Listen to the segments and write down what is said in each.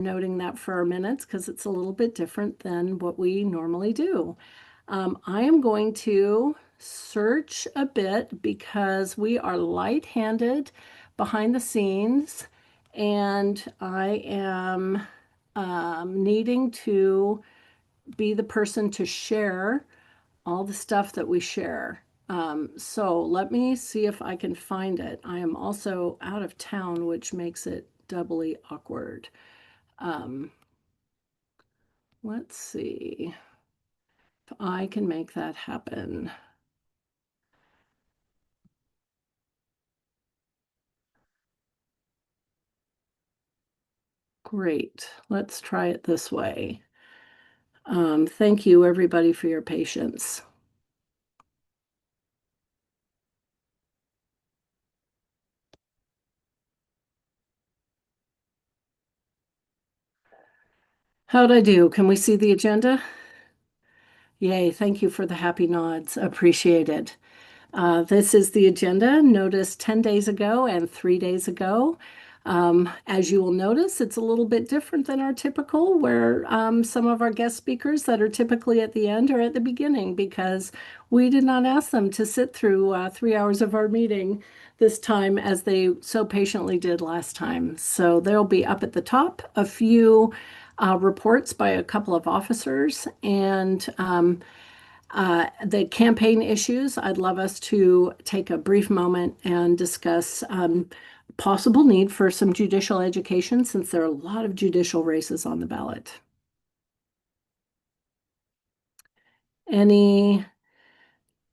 noting that for our minutes because it's a little bit different than what we normally do. I am going to search a bit because we are light-handed behind the scenes, and I am needing to be the person to share all the stuff that we share. So let me see if I can find it. I am also out of town, which makes it doubly awkward. Um, let's see if I can make that happen. Great. Let's try it this way. Thank you, everybody, for your patience. How'd I do? Can we see the agenda? Yay, thank you for the happy nods. Appreciate it. This is the agenda. Notice 10 days ago and 3 days ago. As you will notice, it's a little bit different than our typical, where some of our guest speakers that are typically at the end are at the beginning because we did not ask them to sit through 3 hours of our meeting this time as they so patiently did last time. So they'll be up at the top, a few reports by a couple of officers, and the campaign issues. I'd love us to take a brief moment and discuss possible need for some judicial education since there are a lot of judicial races on the ballot. Any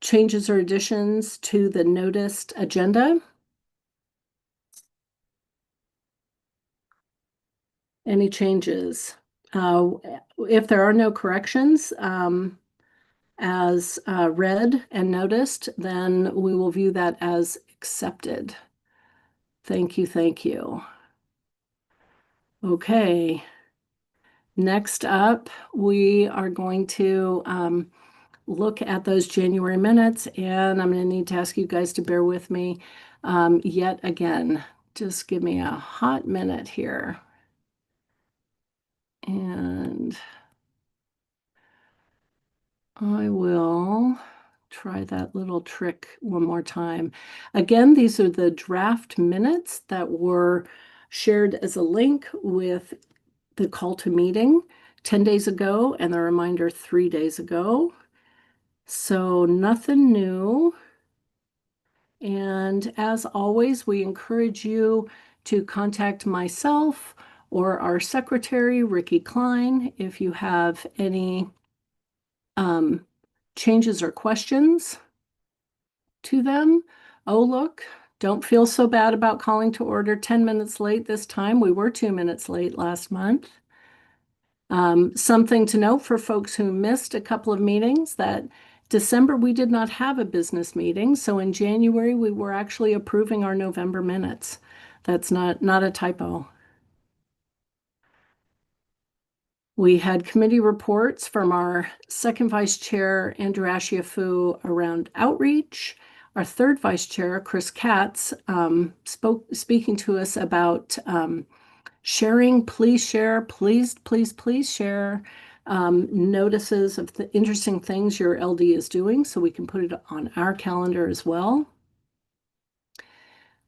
changes or additions to the noticed agenda? Any changes? If there are no corrections, as read and noticed, then we will view that as accepted. Thank you, thank you. Okay. Next up, we are going to look at those January minutes, and I'm going to need to ask you guys to bear with me yet again. Just give me a hot minute here. And I will try that little trick one more time. Again, these are the draft minutes that were shared as a link with the call to meeting 10 days ago and the reminder 3 days ago. So nothing new. And as always, we encourage you to contact myself or our secretary, Ricky Klein, if you have any changes or questions to them. Oh, look, don't feel so bad about calling to order 10 minutes late this time. We were 2 minutes late last month. Something to note for folks who missed a couple of meetings that December we did not have a business meeting. So in January we were actually approving our November minutes. That's not a typo. We had committee reports from our second vice chair, Andrew Ashiafu, around outreach. Our third vice chair, Chris Katz, speaking to us about sharing. Please share, please, please, please share notices of the interesting things your LD is doing so we can put it on our calendar as well.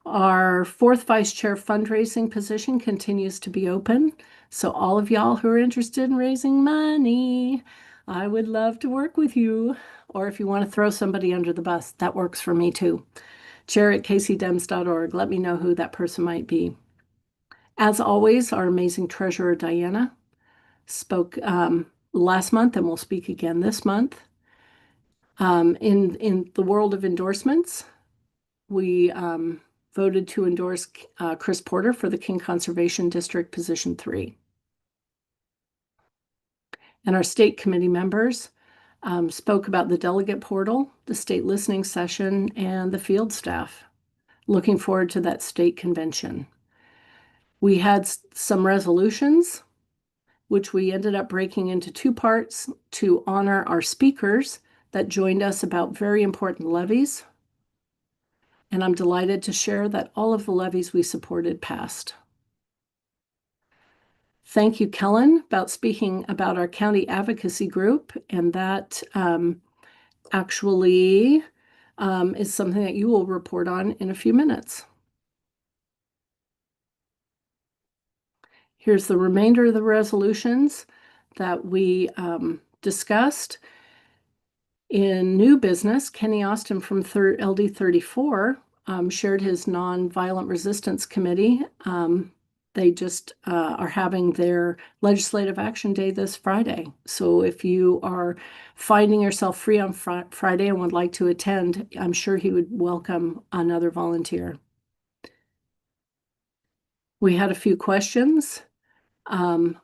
Our fourth vice chair fundraising position continues to be open. So all of y'all who are interested in raising money, I would love to work with you. Or if you want to throw somebody under the bus, that works for me too. chair@kcdems.org. Let me know who that person might be. As always, our amazing treasurer, Diana, spoke last month and will speak again this month. In the world of endorsements, we voted to endorse Chris Porter for the King Conservation District Position 3. And our state committee members spoke about the delegate portal, the state listening session, and the field staff. Looking forward to that state convention. We had some resolutions, which we ended up breaking into two parts to honor our speakers that joined us about very important levies. And I'm delighted to share that all of the levies we supported passed. Thank you, Kellen, about speaking about our county advocacy group. And that actually is something that you will report on in a few minutes. Here's the remainder of the resolutions that we discussed. In new business, Kenny Austin from LD 34 shared his Nonviolent Resistance Committee. They just are having their legislative action day this Friday. So if you are finding yourself free on Friday and would like to attend, I'm sure he would welcome another volunteer. We had a few questions.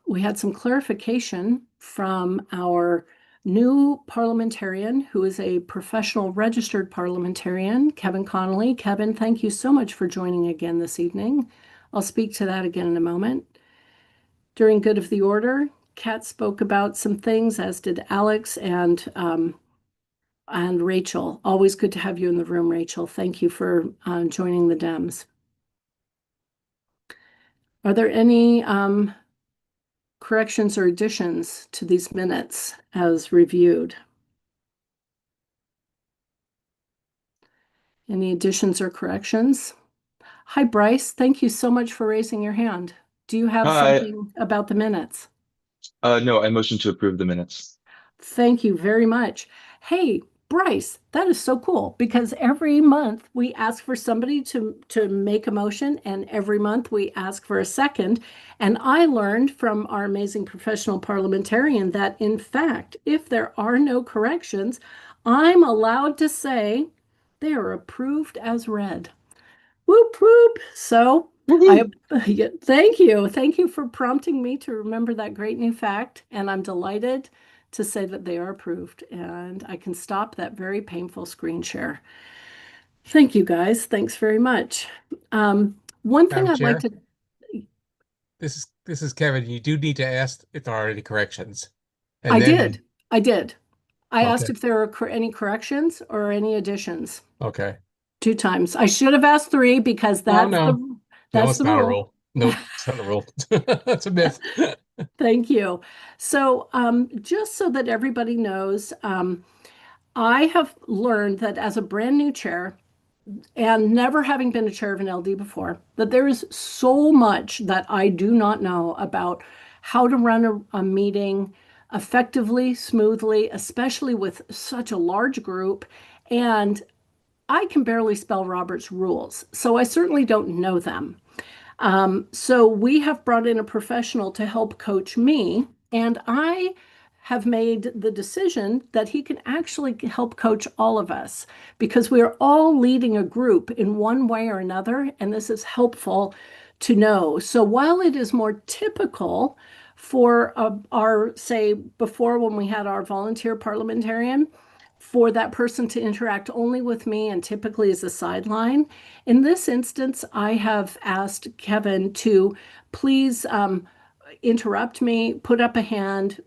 We had some clarification from our new parliamentarian, who is a professional registered parliamentarian, Kevin Connolly. Kevin, thank you so much for joining again this evening. I'll speak to that again in a moment. During good of the order, Kat spoke about some things, as did Alex and Rachel. Always good to have you in the room, Rachel. Thank you for joining the Dems. Are there any corrections or additions to these minutes as reviewed? Any additions or corrections? Hi, Bryce. Thank you so much for raising your hand. Do you have Hi. something about the minutes? No, I motion to approve the minutes. Thank you very much. Hey, Bryce, that is so cool because every month we ask for somebody to make a motion, and every month we ask for a second. And I learned from our amazing professional parliamentarian that, in fact, if there are no corrections, I'm allowed to say they are approved as read. Whoop whoop. So I Woohoo! yeah, thank you. Thank you for prompting me to remember that great new fact. And I'm delighted to say that they are approved. And I can stop that very painful screen share. Thank you, guys. Thanks very much. One thing Madam I'd like Chair, to, this is Kevin. You do need to ask if there are any corrections. I And did. then, I did. I asked okay, if there were any corrections or any additions okay. 2 times. I should have asked 3 because No, that's no, the no, that's it's the not a rule. rule. Nope, it's not a rule. That's a myth. Thank you. So, just so that everybody knows, I have learned that as a brand new chair, and never having been a chair of an LD before, that there is so much that I do not know about how to run a meeting effectively, smoothly, especially with such a large group. And I can barely spell Robert's rules, so I certainly don't know them. So we have brought in a professional to help coach me, and I have made the decision that he can actually help coach all of us because we are all leading a group in one way or another, and this is helpful to know. So while it is more typical for our, say, before when we had our volunteer parliamentarian, for that person to interact only with me and typically as a sideline. In this instance, I have asked Kevin to please interrupt me, put up a hand,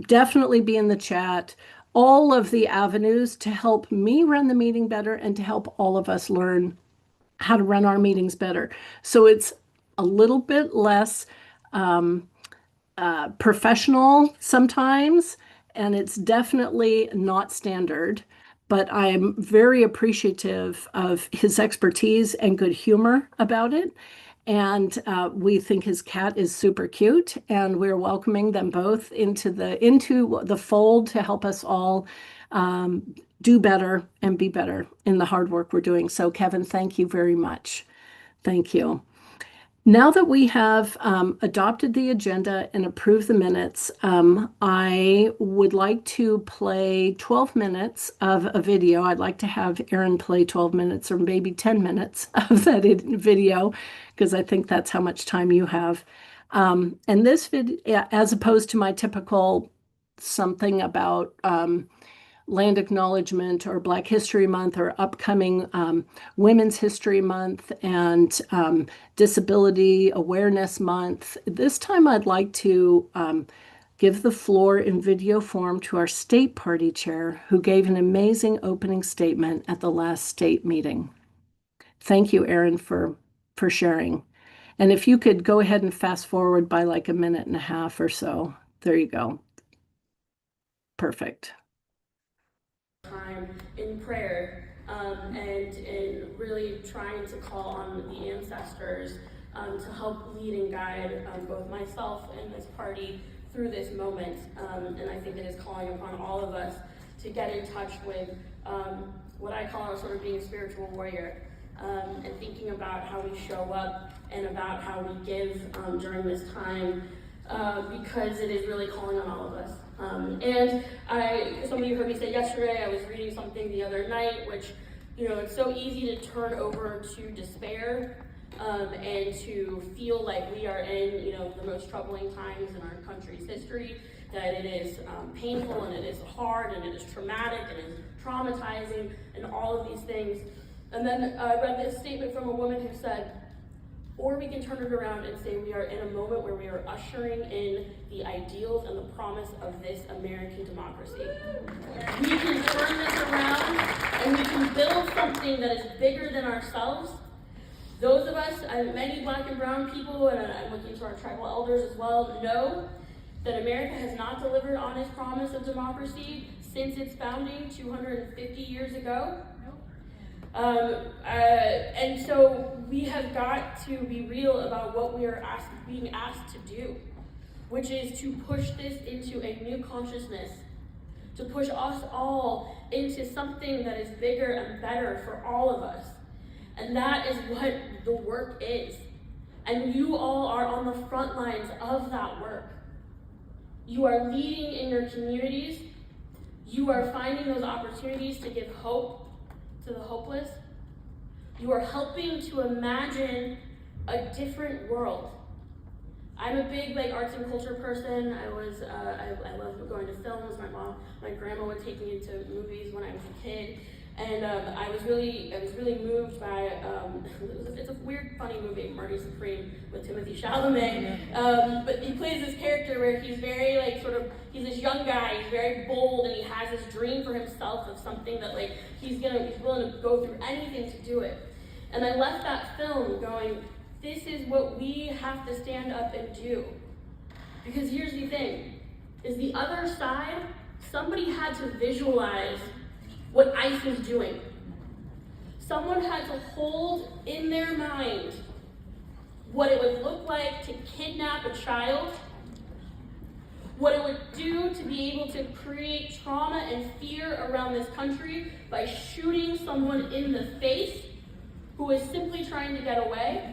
definitely be in the chat, all of the avenues to help me run the meeting better and to help all of us learn how to run our meetings better. So it's a little bit less professional sometimes, and it's definitely not standard. But I'm very appreciative of his expertise and good humor about it. And we think his cat is super cute, and we're welcoming them both into the fold to help us all do better and be better in the hard work we're doing. So, Kevin, thank you very much. Thank you. Now that we have adopted the agenda and approved the minutes, I would like to play 12 minutes of a video. I'd like to have Erin play 12 minutes or maybe 10 minutes of that video because I think that's how much time you have. And this video, as opposed to my typical something about Land Acknowledgement or Black History Month or upcoming Women's History Month and Disability Awareness Month. This time I'd like to give the floor in video form to our state party chair, who gave an amazing opening statement at the last state meeting. Thank you, Erin, for sharing. And if you could go ahead and fast forward by like a minute and a half or so. There you go. Perfect. Time in prayer and in really trying to call on the ancestors to help lead and guide both myself and this party through this moment. And I think it is calling upon all of us to get in touch with what I call sort of being a spiritual warrior and thinking about how we show up and about how we give during this time because it is really calling on all of us. And some of you heard me say yesterday, I was reading something the other night, which, you know, it's so easy to turn over to despair and to feel like we are in, you know, the most troubling times in our country's history, that it is painful and it is hard and it is traumatic and it is traumatizing and all of these things. And then I read this statement from a woman who said, or we can turn it around and say we are in a moment where we are ushering in the ideals and the promise of this American democracy. We can turn this around and we can build something that is bigger than ourselves. Those of us, many Black and brown people, and I'm looking to our tribal elders as well, know that America has not delivered on its promise of democracy since its founding 250 years ago. And so we have got to be real about what we are being asked to do, which is to push this into a new consciousness, to push us all into something that is bigger and better for all of us. And that is what the work is. And you all are on the front lines of that work. You are leading in your communities. You are finding those opportunities to give hope to the hopeless. You are helping to imagine a different world. I'm a big arts and culture person. I love going to films. My grandma would take me to movies when I was a kid, and I was really moved by. It's a weird, funny movie, Marty Supreme with Timothy Chalamet. But he plays this character where he's very he's this young guy. He's very bold, and he has this dream for himself of something that he's willing to go through anything to do it. And I left that film going, this is what we have to stand up and do. Because here's the thing, is the other side, somebody had to visualize what ICE was doing. Someone had to hold in their mind what it would look like to kidnap a child, what it would do to be able to create trauma and fear around this country by shooting someone in the face who is simply trying to get away.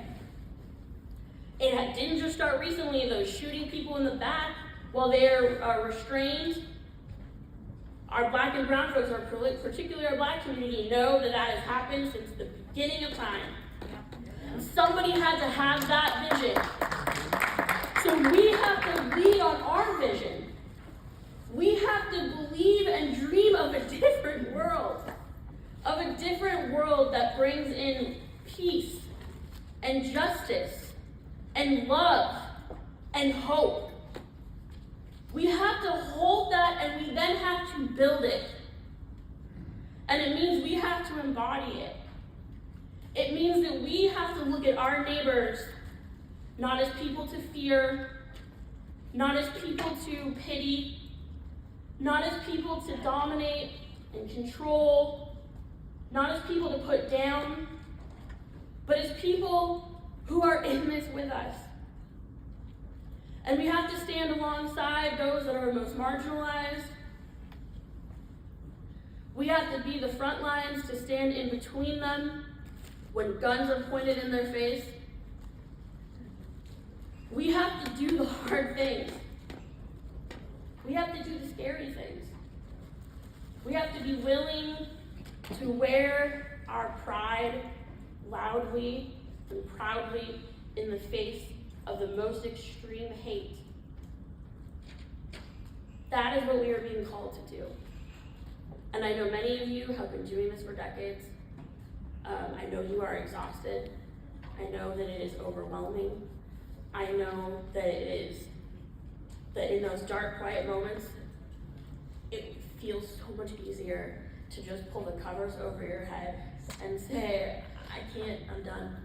It didn't just start recently, though, shooting people in the back while they're restrained. Our Black and brown folks, particularly our Black community, know that has happened since the beginning of time. Somebody had to have that vision. So we have to lead on our vision. We have to believe and dream of a different world. Of a different world that brings in peace and justice and love and hope. We have to hold that, and we then have to build it. And it means we have to embody it. It means that we have to look at our neighbors not as people to fear, not as people to pity, not as people to dominate and control, not as people to put down, but as people who are in this with us. And we have to stand alongside those that are most marginalized. We have to be the front lines to stand in between them when guns are pointed in their face. We have to do the hard things. We have to do the scary things. We have to be willing to wear our pride loudly and proudly in the face of the most extreme hate. That is what we are being called to do. And I know many of you have been doing this for decades. I know you are exhausted. I know that it is overwhelming. I know that that in those dark, quiet moments, it feels so much easier to just pull the covers over your head and say, I can't, I'm done.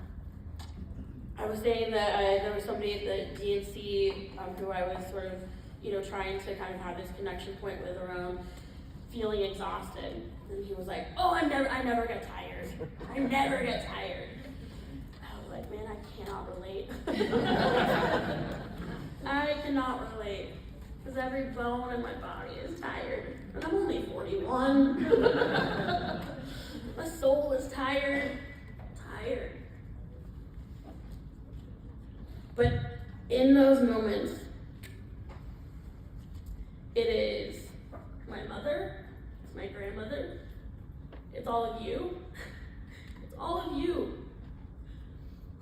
I was saying that there was somebody at the DNC who I was sort of, trying to kind of have this connection point with around feeling exhausted. And he was like, oh, I never get tired. I never get tired. I was like, man, I cannot relate. I cannot relate. Because every bone in my body is tired. And I'm only 41. My soul is tired. Tired. But in those moments, it is my mother, it's my grandmother, it's all of you. It's all of you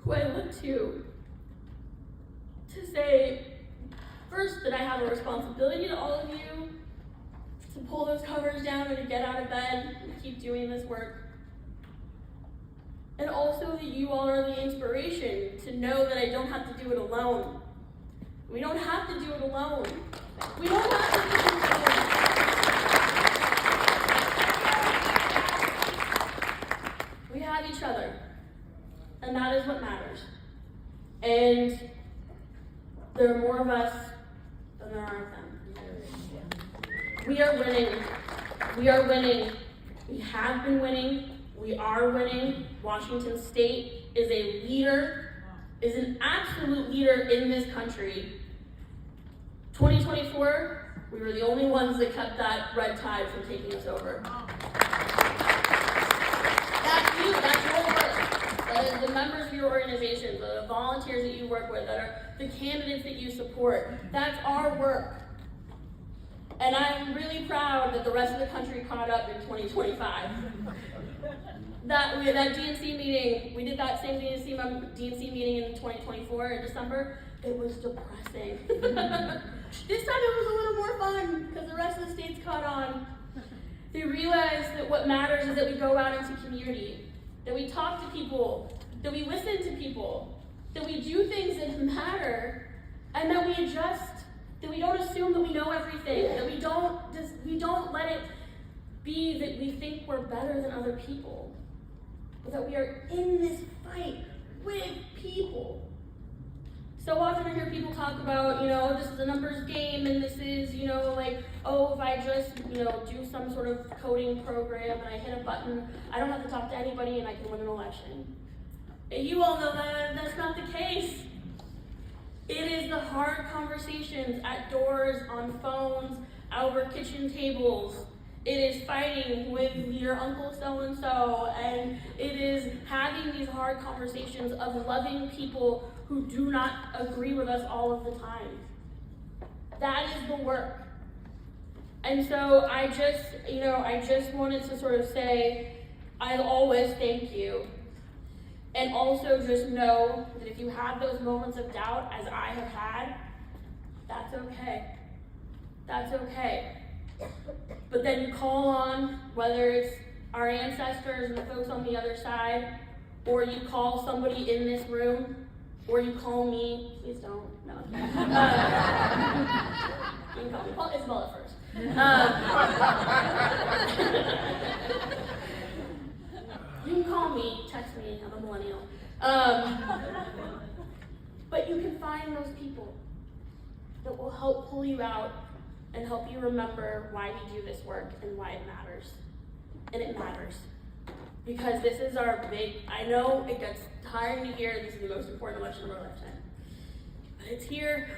who I look to say, first, that I have a responsibility to all of you to pull those covers down and to get out of bed and keep doing this work. And also that you all are the inspiration to know that I don't have to do it alone. We don't have to do it alone. We don't have to do it alone. We have each other. And that is what matters. And there are more of us than there are of them. We are winning. We are winning. We have been winning. We are winning. Washington State is a leader, is an absolute leader in this country. 2024, we were the only ones that kept that red tide from taking us over. That's you, that's your work. That is the members of your organization, the volunteers that you work with, that are the candidates that you support. That's our work. And I'm really proud that the rest of the country caught up in 2025. That DNC meeting, we did that same DNC meeting in 2024 in December. It was depressing. This time it was a little more fun because the rest of the states caught on. They realized that what matters is that we go out into community, that we talk to people, that we listen to people, that we do things that matter, and that we adjust, that we don't assume that we know everything, that we don't let it be that we think we're better than other people, but that we are in this fight with people. So often I hear people talk about, this is a numbers game, and this is, if I just, do some sort of coding program and I hit a button, I don't have to talk to anybody and I can win an election. And you all know that that's not the case. It is the hard conversations at doors, on phones, over kitchen tables. It is fighting with your uncle so-and-so, and it is having these hard conversations of loving people who do not agree with us all of the time. That is the work. And so I just wanted to sort of say, I always thank you. And also just know that if you have those moments of doubt, as I have had, that's okay. That's okay. But then you call on, whether it's our ancestors and the folks on the other side, or you call somebody in this room, or you call me. Please don't. No. You can call me. Call Isabella first. You can call me, text me, I'm a millennial. But you can find those people that will help pull you out and help you remember why we do this work and why it matters. And it matters. Because this is our I know it gets tiring to hear this is the most important election of our lifetime. But it's here.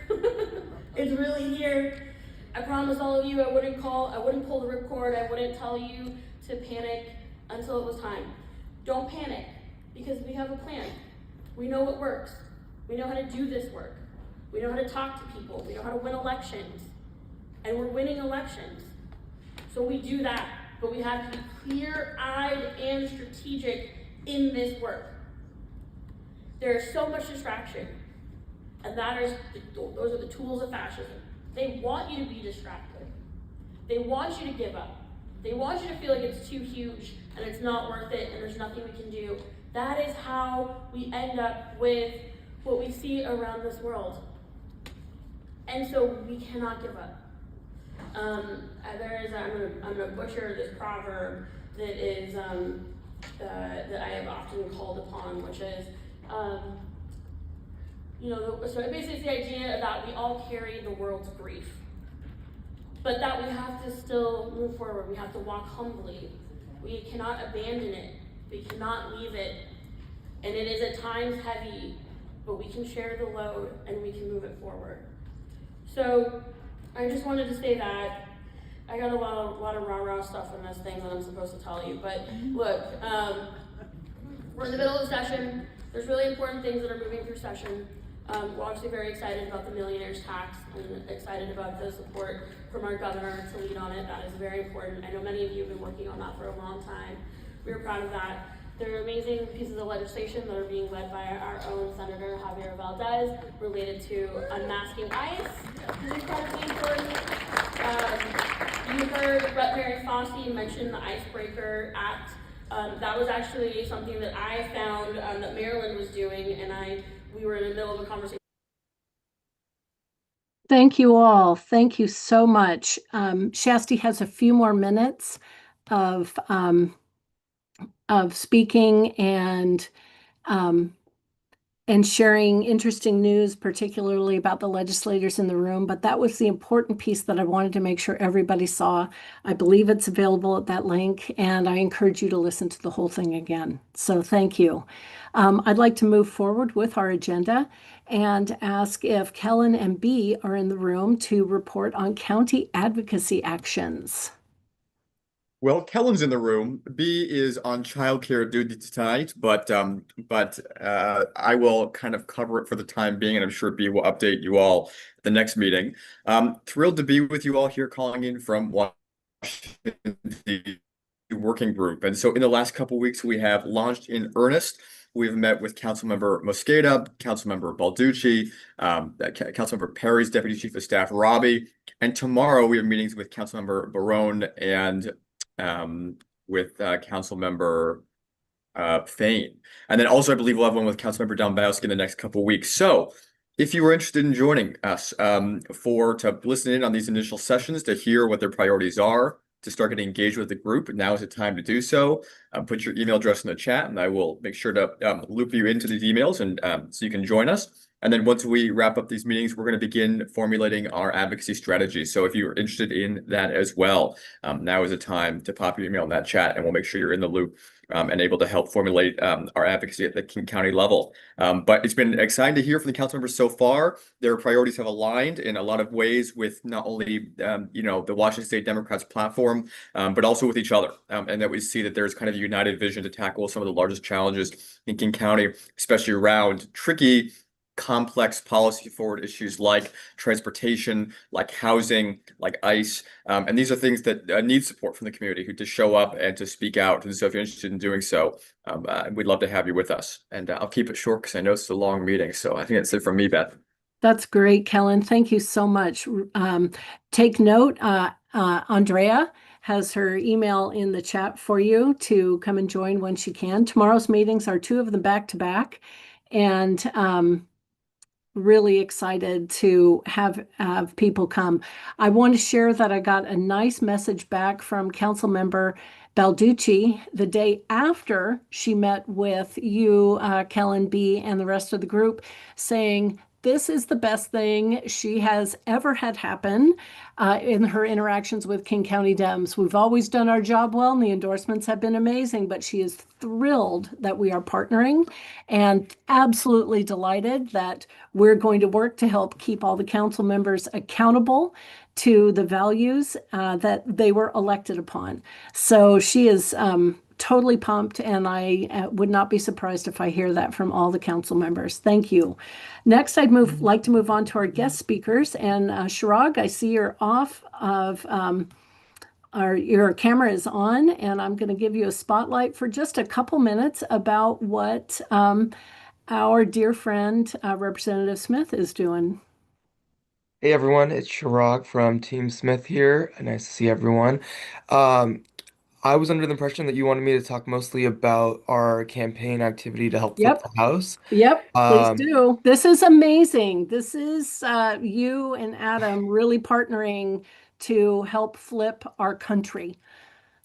It's really here. I promise all of you I wouldn't pull the ripcord, I wouldn't tell you to panic until it was time. Don't panic, because we have a plan. We know what works. We know how to do this work. We know how to talk to people. We know how to win elections. And we're winning elections. So we do that, but we have to be clear-eyed and strategic in this work. There is so much distraction, and those are the tools of fascism. They want you to be distracted. They want you to give up. They want you to feel like it's too huge and it's not worth it and there's nothing we can do. That is how we end up with what we see around this world. And so we cannot give up. I'm gonna butcher this proverb that is that I have often called upon, which is So basically it's the idea that we all carry the world's grief, but that we have to still move forward. We have to walk humbly. We cannot abandon it. We cannot leave it. And it is at times heavy, but we can share the load and we can move it forward. So I just wanted to say that I got a lot of rah-rah stuff in this thing that I'm supposed to tell you, but look, we're in the middle of session. There's really important things that are moving through session. We're obviously very excited about the millionaire's tax and excited about the support from our governor to lead on it. That is very important. I know many of you have been working on that for a long time. We're proud of that. There are amazing pieces of legislation that are being led by our own Senator Javier Valdez related to unmasking ICE. This is incredibly important. You heard Rep. Mary Fossey mention the Icebreaker Act. That was actually something that I found that Maryland was doing, and we were in the middle of a conversation. Thank you all. Thank you so much. Shasti has a few more minutes of speaking and sharing interesting news, particularly about the legislators in the room. But that was the important piece that I wanted to make sure everybody saw. I believe it's available at that link, and I encourage you to listen to the whole thing again. So thank you. I'd like to move forward with our agenda and ask if Kellen and Bee are in the room to report on county advocacy actions. Well, Kellen's in the room. B is on childcare duty tonight, but I will kind of cover it for the time being, and I'm sure B will update you all at the next meeting. Thrilled to be with you all here, calling in from Washington, D.C. working group. And so in the last couple of weeks, we have launched in earnest. We've met with Councilmember Mosqueda, Councilmember Balducci, Councilmember Perry's Deputy Chief of Staff, Robbie, and tomorrow we have meetings with Councilmember Barone and with Councilmember Fain. And then also, I believe we'll have one with Councilmember Dombowski in the next couple of weeks. So if you were interested in joining us to listen in on these initial sessions, to hear what their priorities are, to start getting engaged with the group, now is the time to do so. Put your email address in the chat, and I will make sure to loop you into these emails, and so you can join us. And then once we wrap up these meetings, we're going to begin formulating our advocacy strategy. So if you're interested in that as well, now is the time to pop your email in that chat, and we'll make sure you're in the loop and able to help formulate our advocacy at the King County level. But it's been exciting to hear from the council members so far. Their priorities have aligned in a lot of ways with not only the Washington State Democrats platform, but also with each other. And that we see that there's kind of a united vision to tackle some of the largest challenges in King County, especially around tricky, complex policy forward issues like transportation, like housing, like ICE. And these are things that need support from the community who to show up and to speak out. And so if you're interested in doing so, we'd love to have you with us. And I'll keep it short because I know it's a long meeting. So I think that's it from me, Beth. That's great, Kellen. Thank you so much. Take note, Andrea has her email in the chat for you to come and join when she can. Tomorrow's meetings are 2 of them back to back. And really excited to have people come. I want to share that I got a nice message back from Councilmember Balducci the day after she met with you, Kellen B, and the rest of the group, saying this is the best thing she has ever had happen in her interactions with King County Dems. We've always done our job well, and the endorsements have been amazing, but she is thrilled that we are partnering and absolutely delighted that we're going to work to help keep all the council members accountable to the values that they were elected upon. So she is totally pumped, and I would not be surprised if I hear that from all the council members. Thank you. Next, I'd like to move on to our guest speakers. And Shirag, I see you're off of, your camera is on, and I'm going to give you a spotlight for just a couple minutes about what our dear friend, Representative Smith, is doing. Hey everyone, it's Shirag from Team Smith here. Nice to see everyone. I was under the impression that you wanted me to talk mostly about our campaign activity to help flip the House. Yep, please do. This is amazing. This is you and Adam really partnering to help flip our country.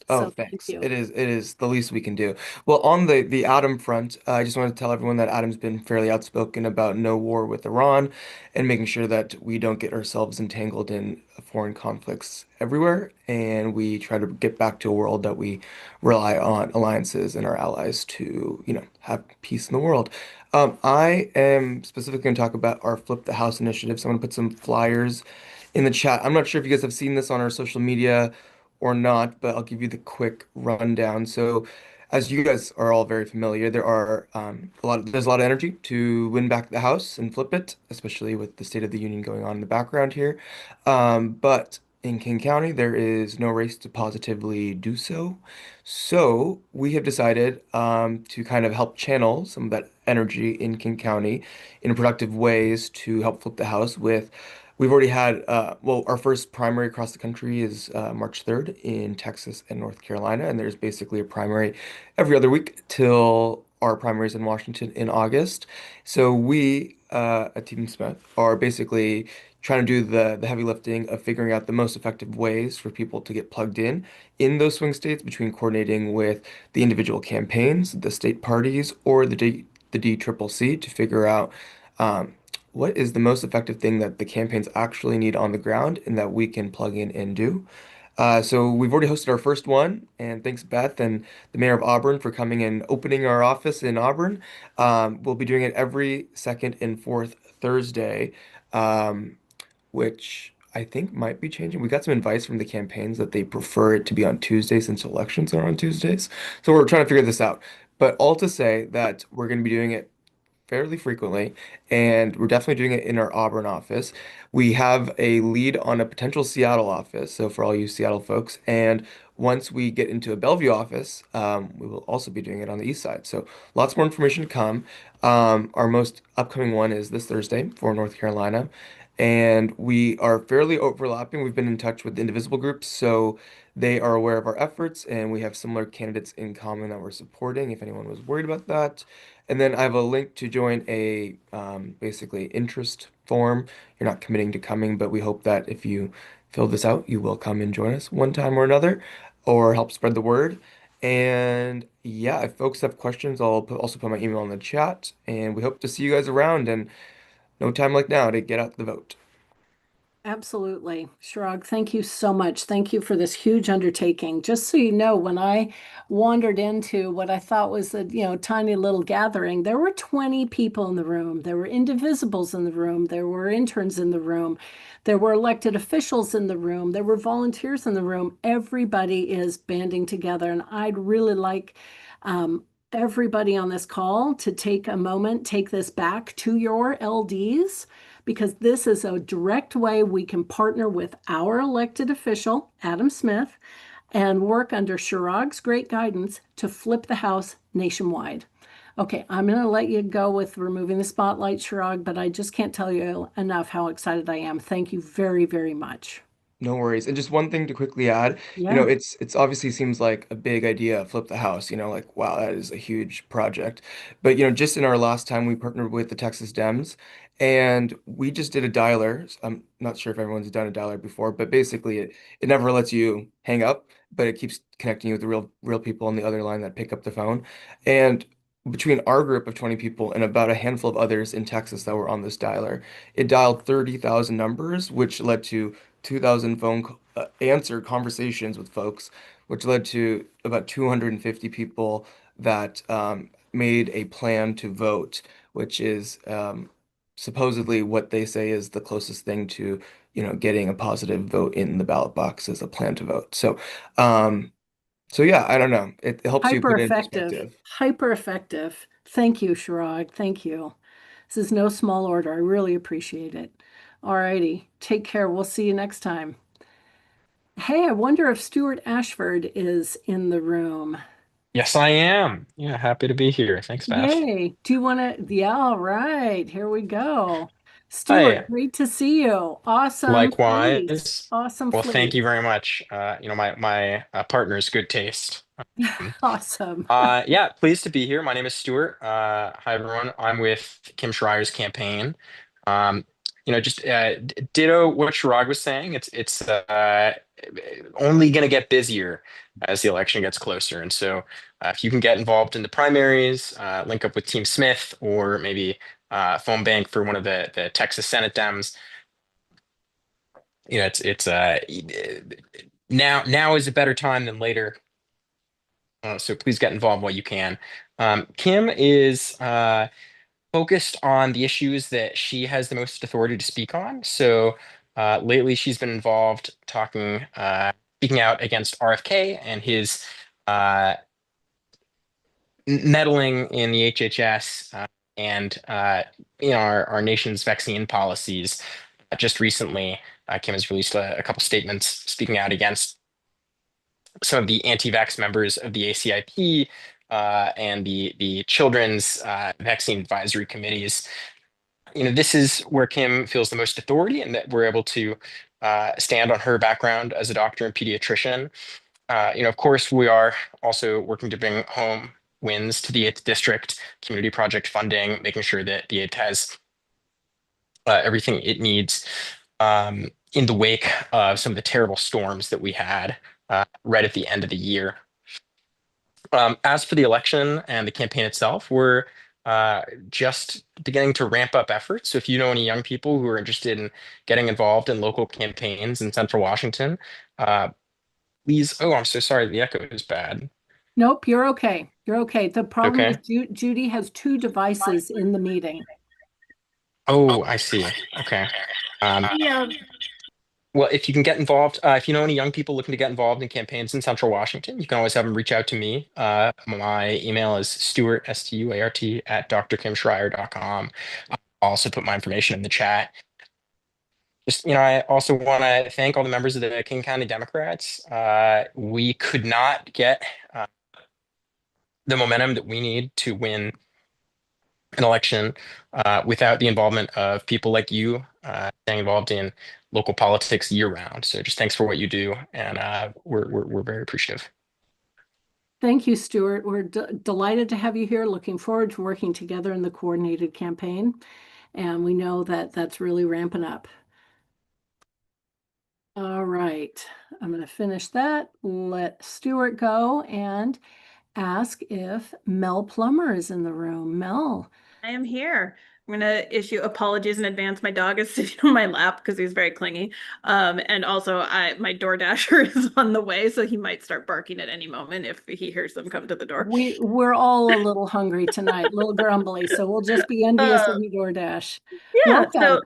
Oh, So thank thanks. you. It is the least we can do. Well, on the Adam front, I just want to tell everyone that Adam's been fairly outspoken about no war with Iran and making sure that we don't get ourselves entangled in foreign conflicts everywhere, and we try to get back to a world that we rely on alliances and our allies to, have peace in the world. I am specifically going to talk about our Flip the House initiative. So I'm going to put some flyers in the chat. I'm not sure if you guys have seen this on our social media or not, but I'll give you the quick rundown. So, as you guys are all very familiar, there's a lot of energy to win back the House and flip it, especially with the State of the Union going on in the background here. But in King County, there is no race to positively do so. So we have decided to kind of help channel some of that energy in King County in productive ways to help flip the House with. We've already had, well, our first primary across the country is March 3rd in Texas and North Carolina, and there's basically a primary every other week till our primaries in Washington in August. So we, at Team Smith, are basically trying to do the heavy lifting of figuring out the most effective ways for people to get plugged in those swing states between coordinating with the individual campaigns, the state parties, or the DCCC to figure out. Um, what is the most effective thing that the campaigns actually need on the ground and that we can plug in and do. So we've already hosted our first one, and thanks Beth and the mayor of Auburn for coming and opening our office in Auburn. We'll be doing it every second and fourth Thursday, um, which I think might be changing. We got some advice from the campaigns that they prefer it to be on Tuesdays since elections are on Tuesdays. So we're trying to figure this out. But all to say that we're going to be doing it fairly frequently, and we're definitely doing it in our Auburn office. We have a lead on a potential Seattle office, so for all you Seattle folks, and once we get into a Bellevue office, we will also be doing it on the east side. So lots more information to come. Our most upcoming one is this Thursday for North Carolina, and we are fairly overlapping. We've been in touch with indivisible groups, so they are aware of our efforts, and we have similar candidates in common that we're supporting, if anyone was worried about that. And then I have a link to join a basically interest form. You're not committing to coming, but we hope that if you fill this out, you will come and join us one time or another or help spread the word. And yeah, if folks have questions, also put my email in the chat. And we hope to see you guys around and no time like now to get out the vote. Absolutely. Shirag, thank you so much. Thank you for this huge undertaking. Just so you know, when I wandered into what I thought was a, tiny little gathering, there were 20 people in the room. There were indivisibles in the room. There were interns in the room. There were elected officials in the room. There were volunteers in the room. Everybody is banding together. And I'd really like everybody on this call to take a moment, take this back to your LDs, because this is a direct way we can partner with our elected official, Adam Smith, and work under Shirag's great guidance to flip the House nationwide. Okay, I'm going to let you go with removing the spotlight, Shirag, but I just can't tell you enough how excited I am. Thank you very, very much. No worries. And just one thing to quickly add, Yeah. it's obviously seems like a big idea, flip the house, like wow, that is a huge project. But just in our last time we partnered with the Texas Dems and we just did a dialer. I'm not sure if everyone's done a dialer before, but basically it never lets you hang up, but it keeps connecting you with the real people on the other line that pick up the phone. And between our group of 20 people and about a handful of others in Texas that were on this dialer, it dialed 30,000 numbers, which led to 2,000 answered conversations with folks, which led to about 250 people that made a plan to vote, which is supposedly what they say is the closest thing to, getting a positive vote in the ballot box is a plan to vote. So yeah, I don't know. It helps you Hyper put it in effective. perspective. Hyper effective. Thank you, Shirag. Thank you. This is no small order. I really appreciate it. All righty. Take care. We'll see you next time. Hey, I wonder if Stuart Ashford is in the room. Yes, I am. Yeah, happy to be here. Thanks, Beth. Yay. Do you want to? Yeah, all right. Here we go. Hi, Stuart, great to see you. Awesome fleece. likewise. Awesome Well, thank fleece. you very much. My partner's good taste. Um, Awesome. yeah, pleased to be here. My name is Stuart. Hi, everyone. I'm with Kim Schreier's campaign. Um, just ditto what Chirag was saying. It's only going to get busier as the election gets closer. And so if you can get involved in the primaries, link up with Team Smith, or maybe phone bank for one of the Texas Senate Dems. It's now is a better time than later. So please get involved while you can. Kim is focused on the issues that she has the most authority to speak on. So lately she's been involved speaking out against RFK and his meddling in the HHS and our nation's vaccine policies. Just recently, Kim has released a couple statements speaking out against some of the anti-vax members of the ACIP and the children's vaccine advisory committees. This is where Kim feels the most authority, and that we're able to stand on her background as a doctor and pediatrician. Of course, we are also working to bring home wins to the 8th District, community project funding, making sure that the 8th has everything it needs in the wake of some of the terrible storms that we had right at the end of the year. As for the election and the campaign itself, we're just beginning to ramp up efforts. So if you know any young people who are interested in getting involved in local campaigns in Central Washington, please. Oh, I'm so sorry. The echo is bad. Nope, you're okay. You're okay. The problem Okay. is Judy has 2 devices in the meeting. Oh, I see. Okay. Yeah. Well, if you can get involved, if you know any young people looking to get involved in campaigns in Central Washington, you can always have them reach out to me. My email is Stuart, Stuart, at drkimschreier.com. I'll also put my information in the chat. Just, I also want to thank all the members of the King County Democrats. We could not get the momentum that we need to win an election without the involvement of people like you staying involved in local politics year round. So just thanks for what you do, and we're very appreciative. Thank you, Stuart. We're delighted to have you here. Looking forward to working together in the coordinated campaign. And we know that that's really ramping up. All right, I'm going to finish that. Let Stuart go and ask if Mel Plummer is in the room. Mel. I am here. I'm going to issue apologies in advance. My dog is sitting on my lap because he's very clingy. And also my DoorDasher is on the way, so he might start barking at any moment if he hears them come to the door. We're all a little hungry tonight, a little grumbly, so we'll just be envious of your DoorDash. Yeah, Welcome. so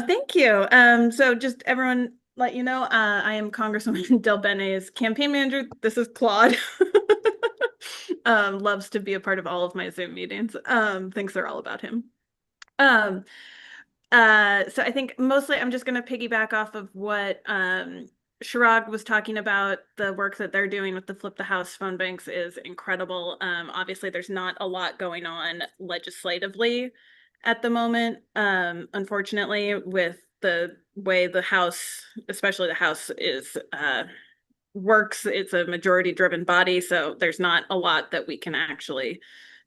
thank you. So just everyone let you know, I am Congresswoman Del Bene's campaign manager. This is Claude. Loves to be a part of all of my Zoom meetings. Thinks they're all about him. So I think mostly I'm just going to piggyback off of what Chirag was talking about. The work that they're doing with the Flip the House phone banks is incredible. Obviously, there's not a lot going on legislatively at the moment, unfortunately, with the way the House, especially the House, is works. It's a majority-driven body, so there's not a lot that we can actually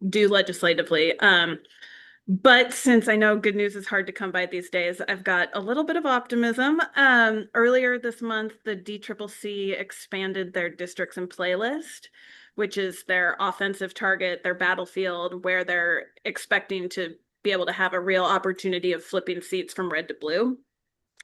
do legislatively. But since I know good news is hard to come by these days, I've got a little bit of optimism. Earlier this month, the DCCC expanded their districts and playlist, which is their offensive target, their battlefield, where they're expecting to be able to have a real opportunity of flipping seats from red to blue.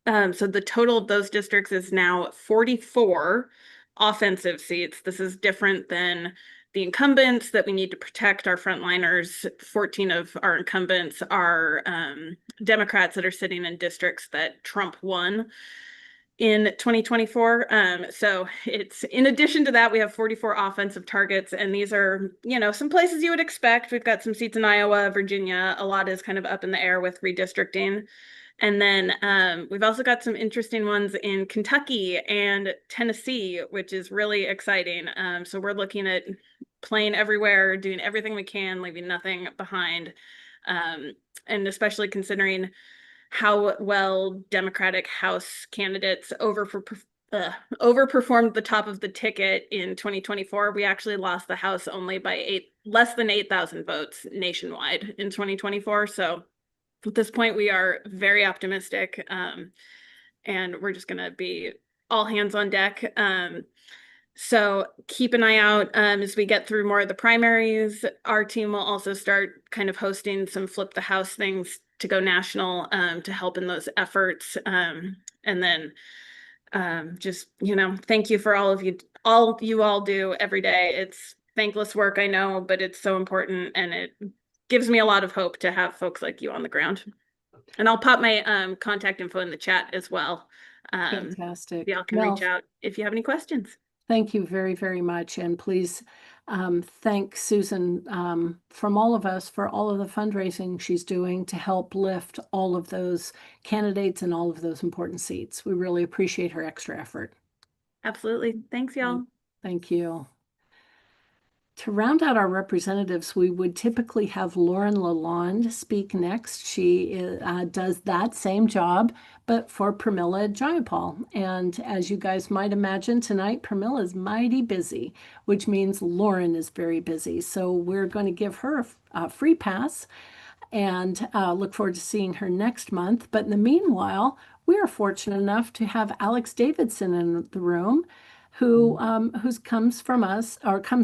So the total of those districts is now 44 offensive seats. This is different than the incumbents that we need to protect our frontliners. 14 of our incumbents are Democrats that are sitting in districts that Trump won in 2024. So it's, in addition to that, we have 44 offensive targets, and these are, some places you would expect. We've got some seats in Iowa, Virginia. A lot is kind of up in the air with redistricting. And then we've also got some interesting ones in Kentucky and Tennessee, which is really exciting. So we're looking at playing everywhere, doing everything we can, leaving nothing behind. And especially considering how well Democratic House candidates overperformed the top of the ticket in 2024. We actually lost the House only by less than 8,000 votes nationwide in 2024. So at this point, we are very optimistic, and we're just going to be all hands on deck. So keep an eye out as we get through more of the primaries. Our team will also start kind of hosting some flip the house things to go national to help in those efforts. And then just, thank you for all you all do every day. It's thankless work, I know, but it's so important, and it gives me a lot of hope to have folks like you on the ground. And I'll pop my contact info in the chat as well. Fantastic. Y'all can Mel, reach out if you have any questions. thank you very, very much. And please thank Susan from all of us for all of the fundraising she's doing to help lift all of those candidates and all of those important seats. We really appreciate her extra effort. Absolutely. Thanks, y'all. Thank you. To round out our representatives, we would typically have Lauren Lalonde speak next. She does that same job, but for Pramila Jayapal. And as you guys might imagine, tonight Pramila is mighty busy, which means Lauren is very busy. So we're going to give her a free pass and look forward to seeing her next month. But in the meanwhile, we are fortunate enough to have Alex Davidson in the room, who comes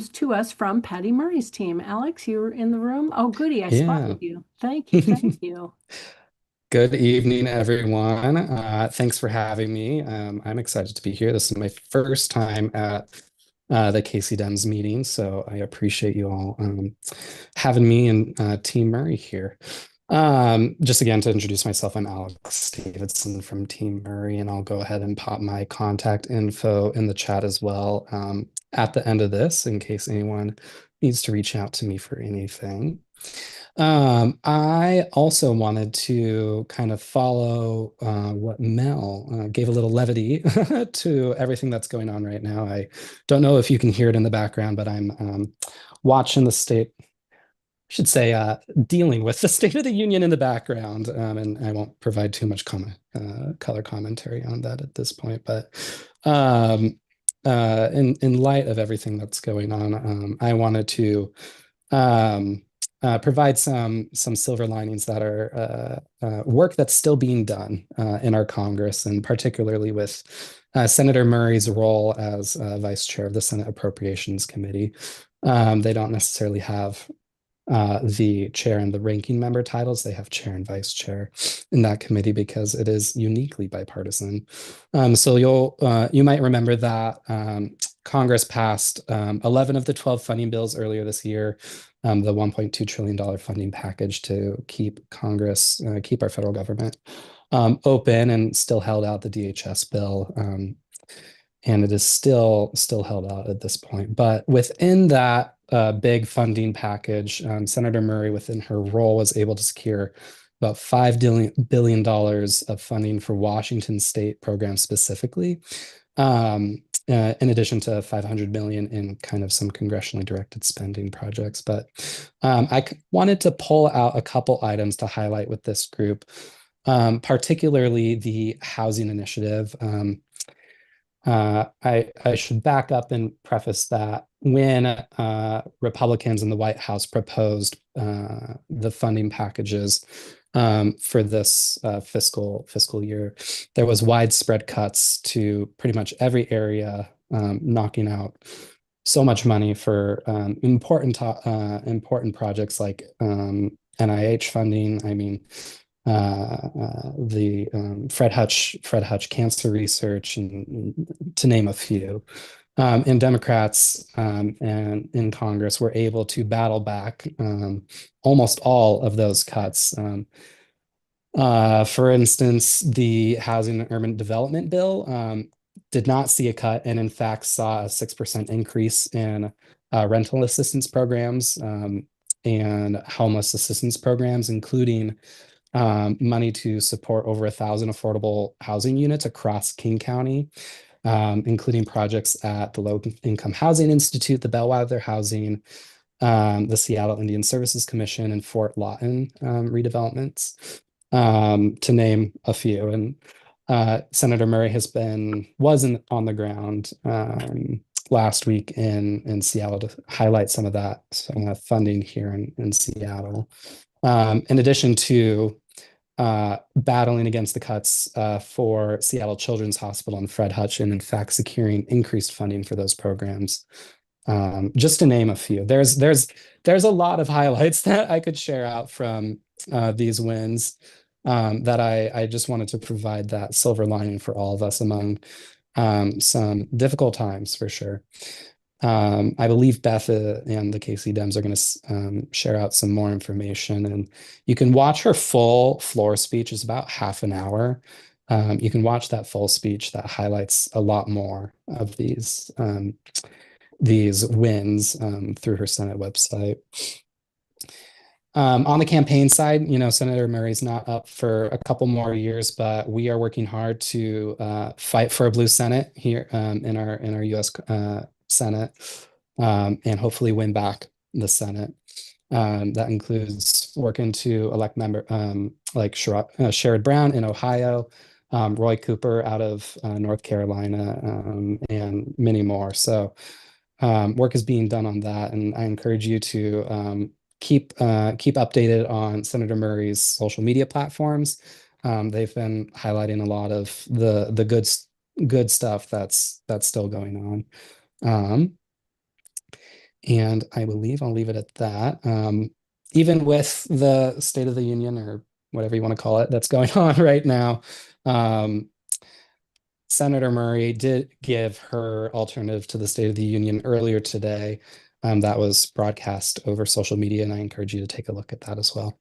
to us from Patty Murray's team. Alex, you're in the room. Oh, goody, I spotted you. Thank you, thank you. Good evening, everyone. Thanks for having me. I'm excited to be here. This is my first time at the KCDEMS meeting, so I appreciate you all having me and Team Murray here. Just again to introduce myself, I'm Alex Davidson from Team Murray, and I'll go ahead and pop my contact info in the chat as well at the end of this in case anyone needs to reach out to me for anything. I also wanted to kind of follow what Mel gave a little levity to everything that's going on right now. I don't know if you can hear it in the background, but I'm watching the state, I should say, dealing with the State of the Union in the background, and I won't provide too much color commentary on that at this point. But in light of everything that's going on, I wanted to provide some silver linings that are work that's still being done in our Congress, and particularly with Senator Murray's role as Vice Chair of the Senate Appropriations Committee. They don't necessarily have the chair and the ranking member titles. They have chair and vice chair in that committee because it is uniquely bipartisan. So you might remember that Congress passed 11 of the 12 funding bills earlier this year, the $1.2 trillion funding package to keep Congress, keep our federal government open, and still held out the DHS bill. And it is still held out at this point. But within that big funding package, Senator Murray, within her role, was able to secure about $5 billion of funding for Washington state programs specifically, in addition to $500 million in kind of some congressionally directed spending projects. But I wanted to pull out a couple items to highlight with this group, particularly the housing initiative. I should back up and preface that when Republicans in the White House proposed the funding packages for this fiscal year, there was widespread cuts to pretty much every area, knocking out so much money for important projects like NIH funding. I mean, the Fred Hutch cancer research, and to name a few. And Democrats and in Congress were able to battle back almost all of those cuts. For instance, the Housing and Urban Development Bill did not see a cut, and in fact saw a 6% increase in rental assistance programs and homeless assistance programs, including money to support over 1,000 affordable housing units across King County, including projects at the Low Income Housing Institute, the Bellwether Housing, the Seattle Indian Services Commission, and Fort Lawton redevelopments, to name a few. And Senator Murray was on the ground last week in Seattle to highlight some of that funding here in Seattle. In addition to battling against the cuts for Seattle Children's Hospital and Fred Hutch, and in fact securing increased funding for those programs. Just to name a few. There's a lot of highlights that I could share out from these wins, that I just wanted to provide that silver lining for all of us among some difficult times for sure. I believe Beth and the KC Dems are going to share out some more information, and you can watch her full floor speech. It's about half an hour. You can watch that full speech that highlights a lot more of these wins through her Senate website. On the campaign side, Senator Murray's not up for a couple more years, but we are working hard to fight for a blue Senate here in our U.S. Senate, and hopefully win back the Senate. That includes working to elect member like Sherrod Brown in Ohio, Roy Cooper out of North Carolina, and many more. So work is being done on that, and I encourage you to keep updated on Senator Murray's social media platforms. They've been highlighting a lot of the good stuff that's still going on. And I believe I'll leave it at that. Even with the State of the Union, or whatever you want to call it, that's going on right now, Senator Murray did give her alternative to the State of the Union earlier today. That was broadcast over social media, and I encourage you to take a look at that as well.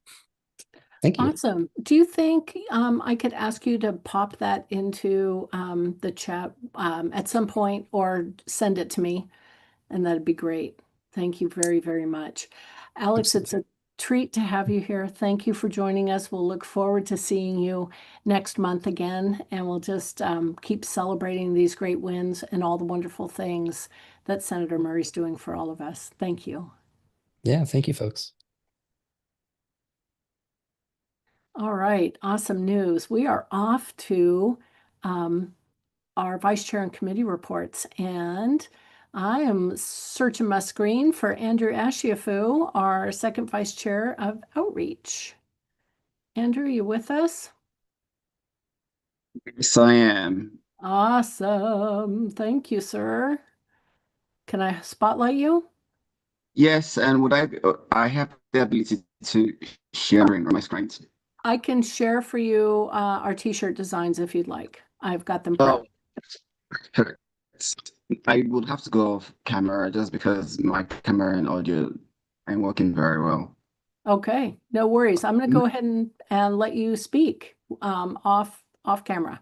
Thank you. Awesome. Do you think I could ask you to pop that into the chat at some point, or send it to me? And that'd be great. Thank you very, very much. Alex, it's a treat to have you here. Thank you for joining us. We'll look forward to seeing you next month again, and we'll just keep celebrating these great wins and all the wonderful things that Senator Murray's doing for all of us. Thank you. Yeah, thank you, folks. All right, awesome news. We are off to our vice chair and committee reports, and I am searching my screen for Andrew Ashiafu, our second vice chair of outreach. Andrew, you with us? Yes, I am. Awesome. Thank you, sir. Can I spotlight you? Yes, and I have the ability to share on my screen. I can share for you our t-shirt designs if you'd like. I've got them Oh, prepped. I would have to go off camera just because my camera and audio ain't working very well. Okay, no worries. I'm going to go ahead and let you speak off camera.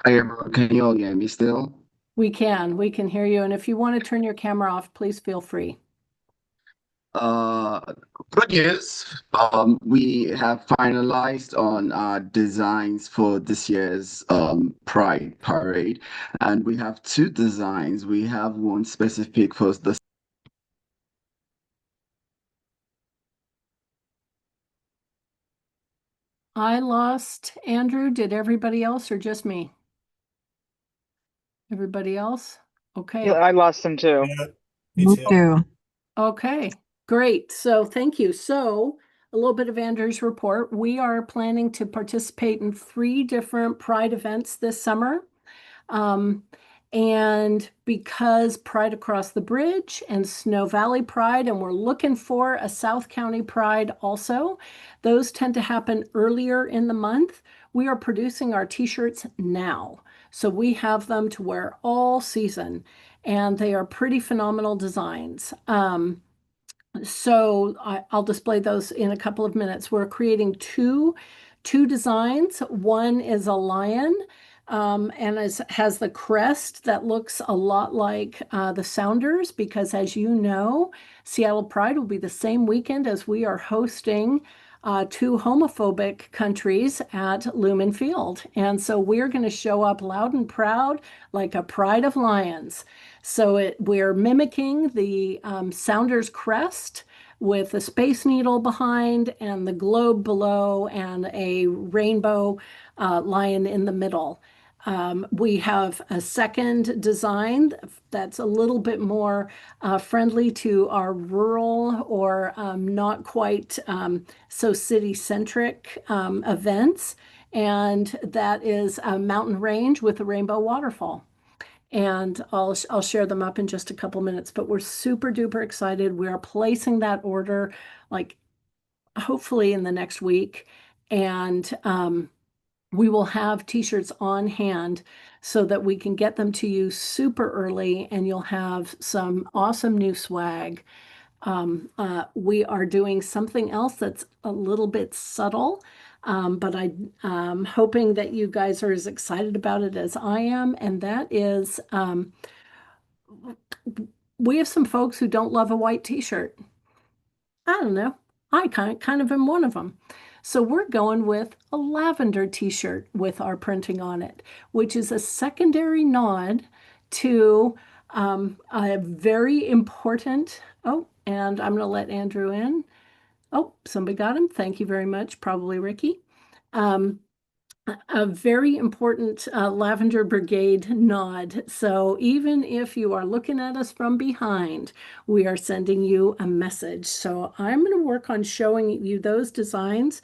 Can you all hear me still? We can hear you. And if you want to turn your camera off, please feel free. Good news. We have finalized on our designs for this year's Pride Parade, and we have two designs. We have one specific for the I lost Andrew. Did everybody else or just me? Everybody else? Okay. Yeah, I lost him too. Me too. Okay, great. So thank you. So a little bit of Andrew's report. We are planning to participate in 3 different Pride events this summer. And because Pride Across the Bridge and Snow Valley Pride, and we're looking for a South County Pride also, those tend to happen earlier in the month. We are producing our t-shirts now. So we have them to wear all season, and they are pretty phenomenal designs. So I'll display those in a couple of minutes. We're creating two designs. One is a lion, and has the crest that looks a lot like the Sounders, because as you know, Seattle Pride will be the same weekend as we are hosting 2 homophobic countries at Lumen Field. And so we're going to show up loud and proud like a pride of lions. So we're mimicking the Sounders crest with a space needle behind and the globe below and a rainbow lion in the middle. We have a second design that's a little bit more friendly to our rural or not quite so city-centric events. And that is a mountain range with a rainbow waterfall. And I'll share them up in just a couple minutes, but we're super duper excited. We are placing that order like hopefully in the next week. And we will have t-shirts on hand so that we can get them to you super early and you'll have some awesome new swag. We are doing something else that's a little bit subtle, but I'm hoping that you guys are as excited about it as I am. And that is, we have some folks who don't love a white t-shirt. I don't know. I kind of am one of them. So we're going with a lavender t-shirt with our printing on it, which is a secondary nod to a very important, oh, and I'm going to let Andrew in. Oh, somebody got him. Thank you very much. Probably Ricky. A very important Lavender Brigade nod. So even if you are looking at us from behind, we are sending you a message. So I'm going to work on showing you those designs.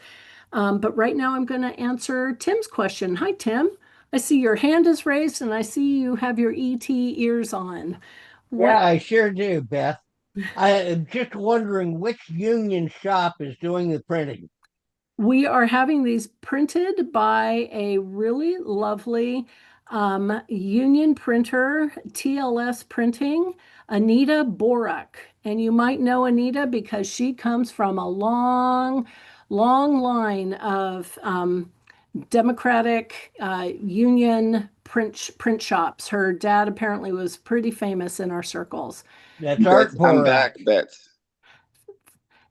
But right now I'm going to answer Tim's question. Hi, Tim. I see your hand is raised and I see you have your ET ears on. Yeah, I sure do, Beth. I am just wondering which union shop is doing the printing. We are having these printed by a really lovely union printer, TLS Printing, Anita Borak. And you might know Anita because she comes from a long, long line of Democratic union print shops. Her dad apparently was pretty famous in our circles. That's Art I'm Borak. back, Beth.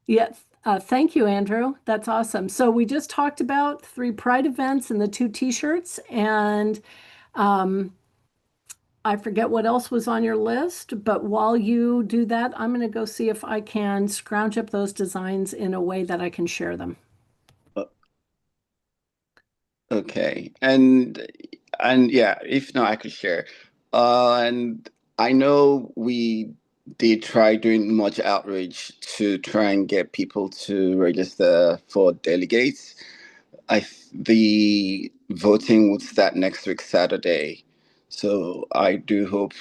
Yes. Thank you, Andrew. That's awesome. So we just talked about 3 Pride events and the 2 t-shirts, and I forget what else was on your list, but while you do that, I'm going to go see if I can scrounge up those designs in a way that I can share them. Okay. And yeah, if not, I could share. And I know we did try doing much outreach to try and get people to register for delegates. The voting would start next week, Saturday. So I do hope,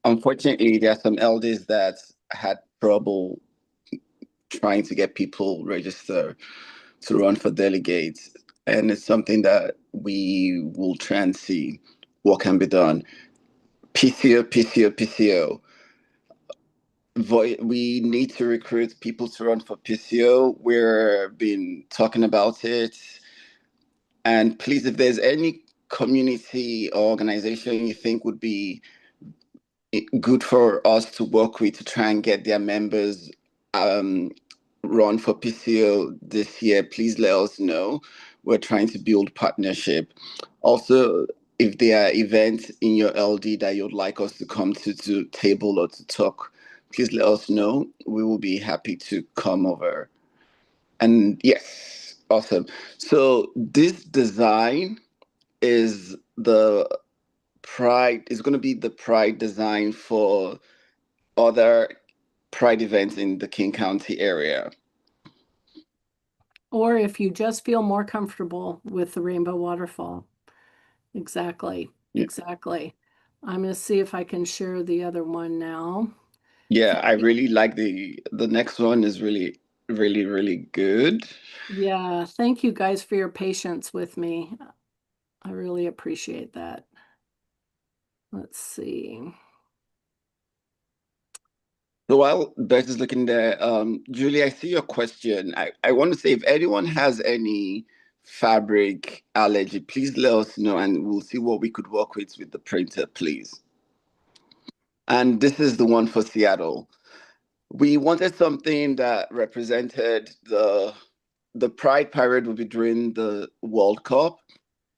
unfortunately, there are some elders that had trouble trying to get people register to run for delegates. And it's something that we will try and see what can be done. PCO. We need to recruit people to run for PCO. We've been talking about it. And please, if there's any community or organization you think would be good for us to work with to try and get their members run for PCO this year, please let us know. We're trying to build partnership. Also, if there are events in your LD that you'd like us to come to table or to talk, please let us know. We will be happy to come over. And yes, awesome. So this design is the Pride, is going to be the Pride design for other Pride events in the King County area. Or if you just feel more comfortable with the rainbow waterfall. Exactly. Yeah. Exactly. I'm going to see if I can share the other one now. Yeah, I really like the next one is really, really, really good. Yeah, thank you guys for your patience with me. I really appreciate that. Let's see. So while Beth is looking there, Julie, I see your question. I want to say if anyone has any fabric allergy, please let us know and we'll see what we could work with the printer, please. And this is the one for Seattle. We wanted something that represented the Pride Parade will be during the World Cup.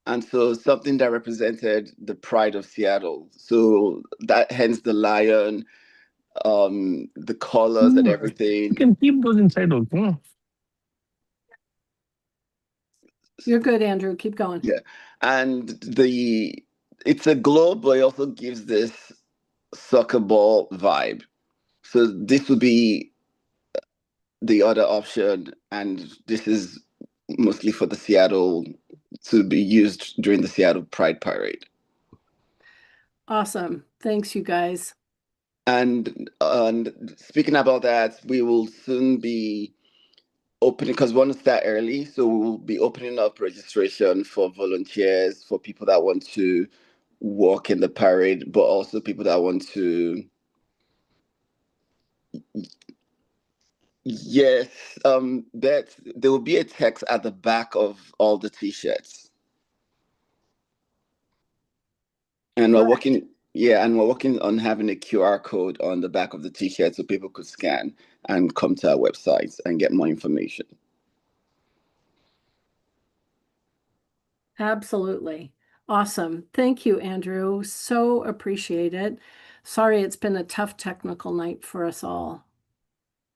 And so something that represented the pride of Seattle. So that hence the lion, the colors and everything. You can keep those inside also. You're good, Andrew. Keep going. Yeah, and it's a globe, but it also gives this soccer ball vibe. So this would be the other option, and this is mostly for the Seattle to be used during the Seattle Pride Parade. Awesome. Thanks, you guys. And speaking about that, we will soon be opening because we want to start early, so we will be opening up registration for volunteers, for people that want to walk in the parade, but also people that want to. Yes, that there will be a text at the back of all the t-shirts. And we're working, yeah, and we're working on having a QR code on the back of the t-shirt so people could scan and come to our websites and get more information. Absolutely. Awesome. Thank you, Andrew. So appreciate it. Sorry, it's been a tough technical night for us all.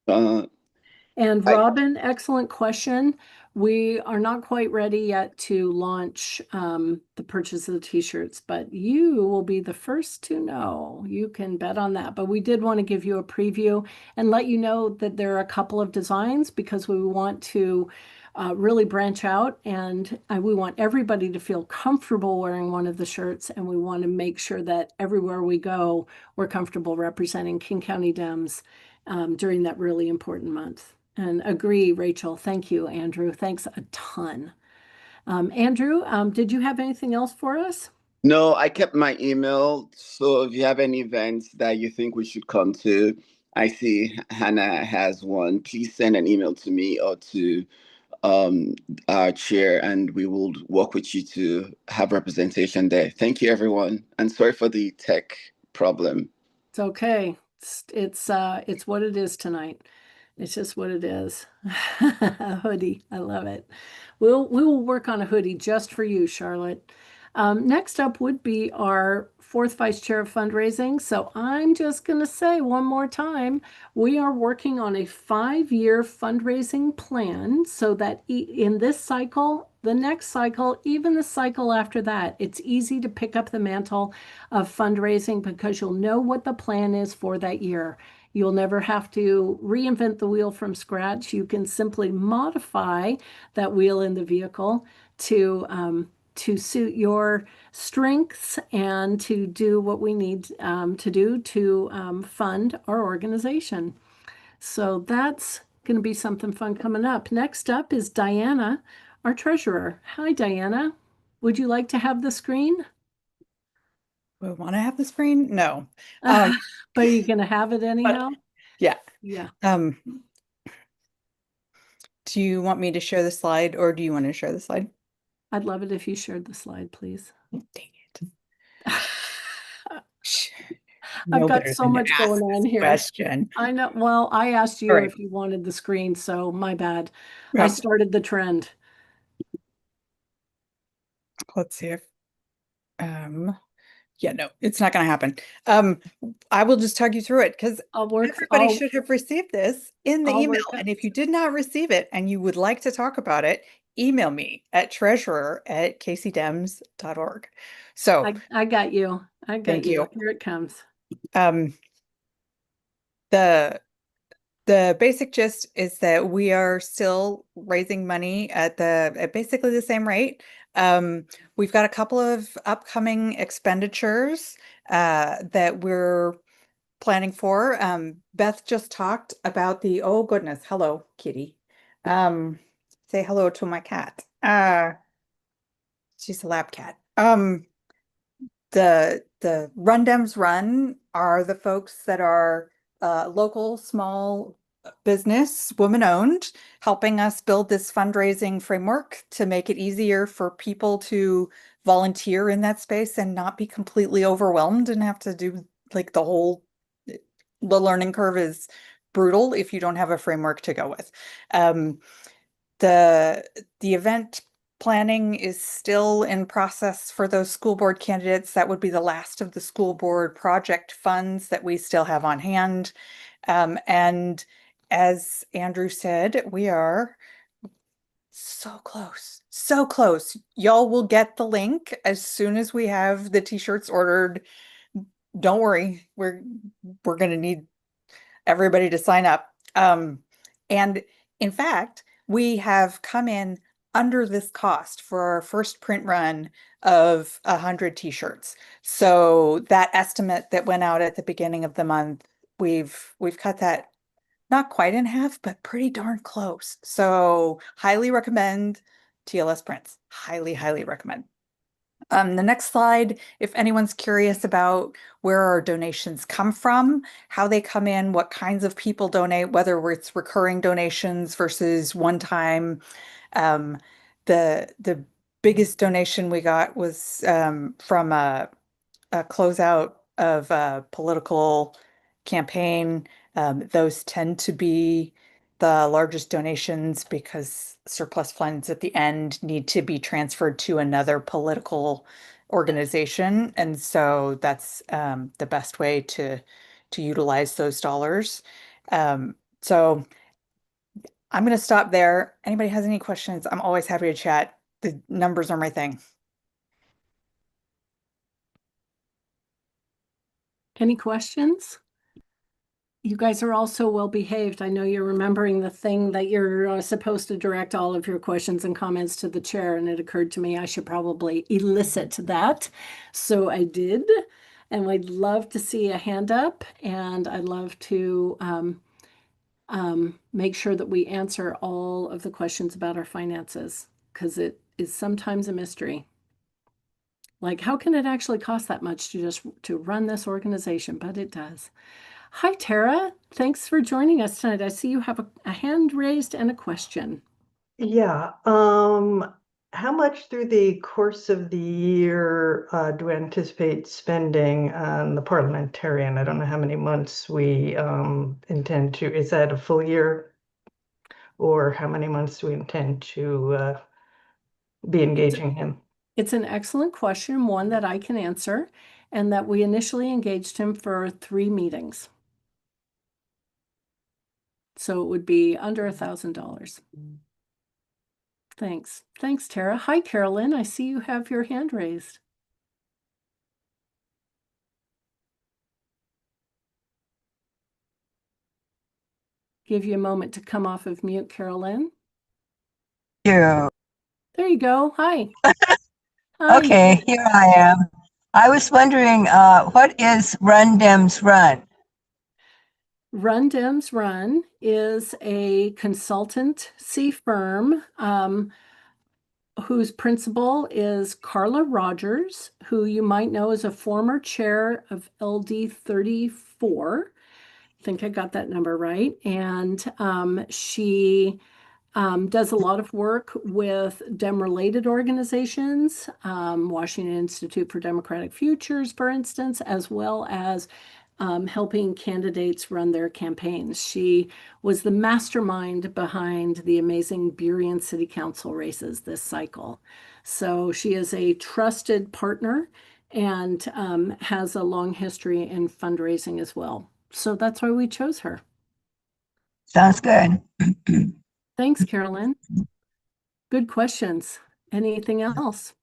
Uh, And I- Robin, excellent question. We are not quite ready yet to launch the purchase of the t-shirts, but you will be the first to know. You can bet on that. But we did want to give you a preview and let you know that there are a couple of designs because we want to really branch out, and we want everybody to feel comfortable wearing one of the shirts, and we want to make sure that everywhere we go, we're comfortable representing King County Dems during that really important month. And agree, Rachel. Thank you, Andrew. Thanks a ton. Andrew, did you have anything else for us? No, I kept my email. So if you have any events that you think we should come to, I see Hannah has one. Please send an email to me or to our chair, and we will work with you to have representation there. Thank you, everyone. And sorry for the tech problem. It's okay. It's what it is tonight. It's just what it is. A hoodie. I love it. We will work on a hoodie just for you, Charlotte. Next up would be our fourth vice chair of fundraising. So I'm just going to say one more time, we are working on a 5-year fundraising plan so that in this cycle, the next cycle, even the cycle after that, it's easy to pick up the mantle of fundraising because you'll know what the plan is for that year. You'll never have to reinvent the wheel from scratch. You can simply modify that wheel in the vehicle to suit your strengths and to do what we need to do to fund our organization. So that's going to be something fun coming up. Next up is Diana, our treasurer. Hi, Diana. Would you like to have the screen? We want to have the screen? No. But are you going to have it anyhow? Yeah. Yeah. Do you want me to share the slide or do you want to share the slide? I'd love it if you shared the slide, please. Dang it. I've got better so than to much ask going on this here. question. I know. Well, I asked you All right. if you wanted the screen, so my bad. I Yeah. started the trend. Let's see if yeah, no, it's not going to happen. I will just talk you through it because everybody should have received this in the email. And if you did not receive it and you would like to talk about it, email me at treasurer@kcdems.org. So I got you. I got thank you. Here it comes. The basic gist is that we are still raising money at basically the same rate. We've got a couple of upcoming expenditures that we're planning for. Beth just talked about oh goodness, hello, kitty. Say hello to my cat. She's a lab cat. The Run Dems Run are the folks that are local small business, woman owned, helping us build this fundraising framework to make it easier for people to volunteer in that space and not be completely overwhelmed and have to do like the learning curve is brutal if you don't have a framework to go with. The event planning is still in process for those school board candidates. That would be the last of the school board project funds that we still have on hand. And as Andrew said, we are So close. So close. Y'all will get the link as soon as we have the t-shirts ordered. Don't worry. We're going to need everybody to sign up. And in fact, we have come in under this cost for our first print run of 100 t-shirts. So that estimate that went out at the beginning of the month, we've cut that not quite in half, but pretty darn close. So highly recommend TLS prints. Highly, highly recommend. The next slide, if anyone's curious about where our donations come from, how they come in, what kinds of people donate, whether it's recurring donations versus one-time. The biggest donation we got was from a closeout of a political campaign. Those tend to be the largest donations because surplus funds at the end need to be transferred to another political organization. And so that's the best way to utilize those dollars. So I'm going to stop there. Anybody has any questions? I'm always happy to chat. The numbers are my thing. Any questions? You guys are all so well behaved. I know you're remembering the thing that you're supposed to direct all of your questions and comments to the chair, and it occurred to me I should probably elicit that. So I did, and I'd love to see a hand up, and I'd love to make sure that we answer all of the questions about our finances, because it is sometimes a mystery. Like, how can it actually cost that much to run this organization? But it does. Hi, Tara. Thanks for joining us tonight. I see you have a hand raised and a question. Yeah. How much through the course of the year do we anticipate spending on the parliamentarian? I don't know how many months we intend to. Is that a full year? Or how many months do we intend to be engaging him? It's an excellent question, one that I can answer, and that we initially engaged him for 3 meetings. So it would be under $1,000. Thanks. Thanks, Tara. Hi, Carolyn. I see you have your hand raised. Give you a moment to come off of mute, Carolyn. You. There you go. Hi. Hi. Okay, here I am. I was wondering, what is Run Dems Run? Run Dems Run is a consultancy firm whose principal is Carla Rogers, who you might know as a former chair of LD 34. I think I got that number right. And she does a lot of work with Dem-related organizations, Washington Institute for Democratic Futures, for instance, as well as helping candidates run their campaigns. She was the mastermind behind the amazing Burien City Council races this cycle. So she is a trusted partner and has a long history in fundraising as well. So that's why we chose her. Sounds good. Thanks, Carolyn. Good questions. Anything else?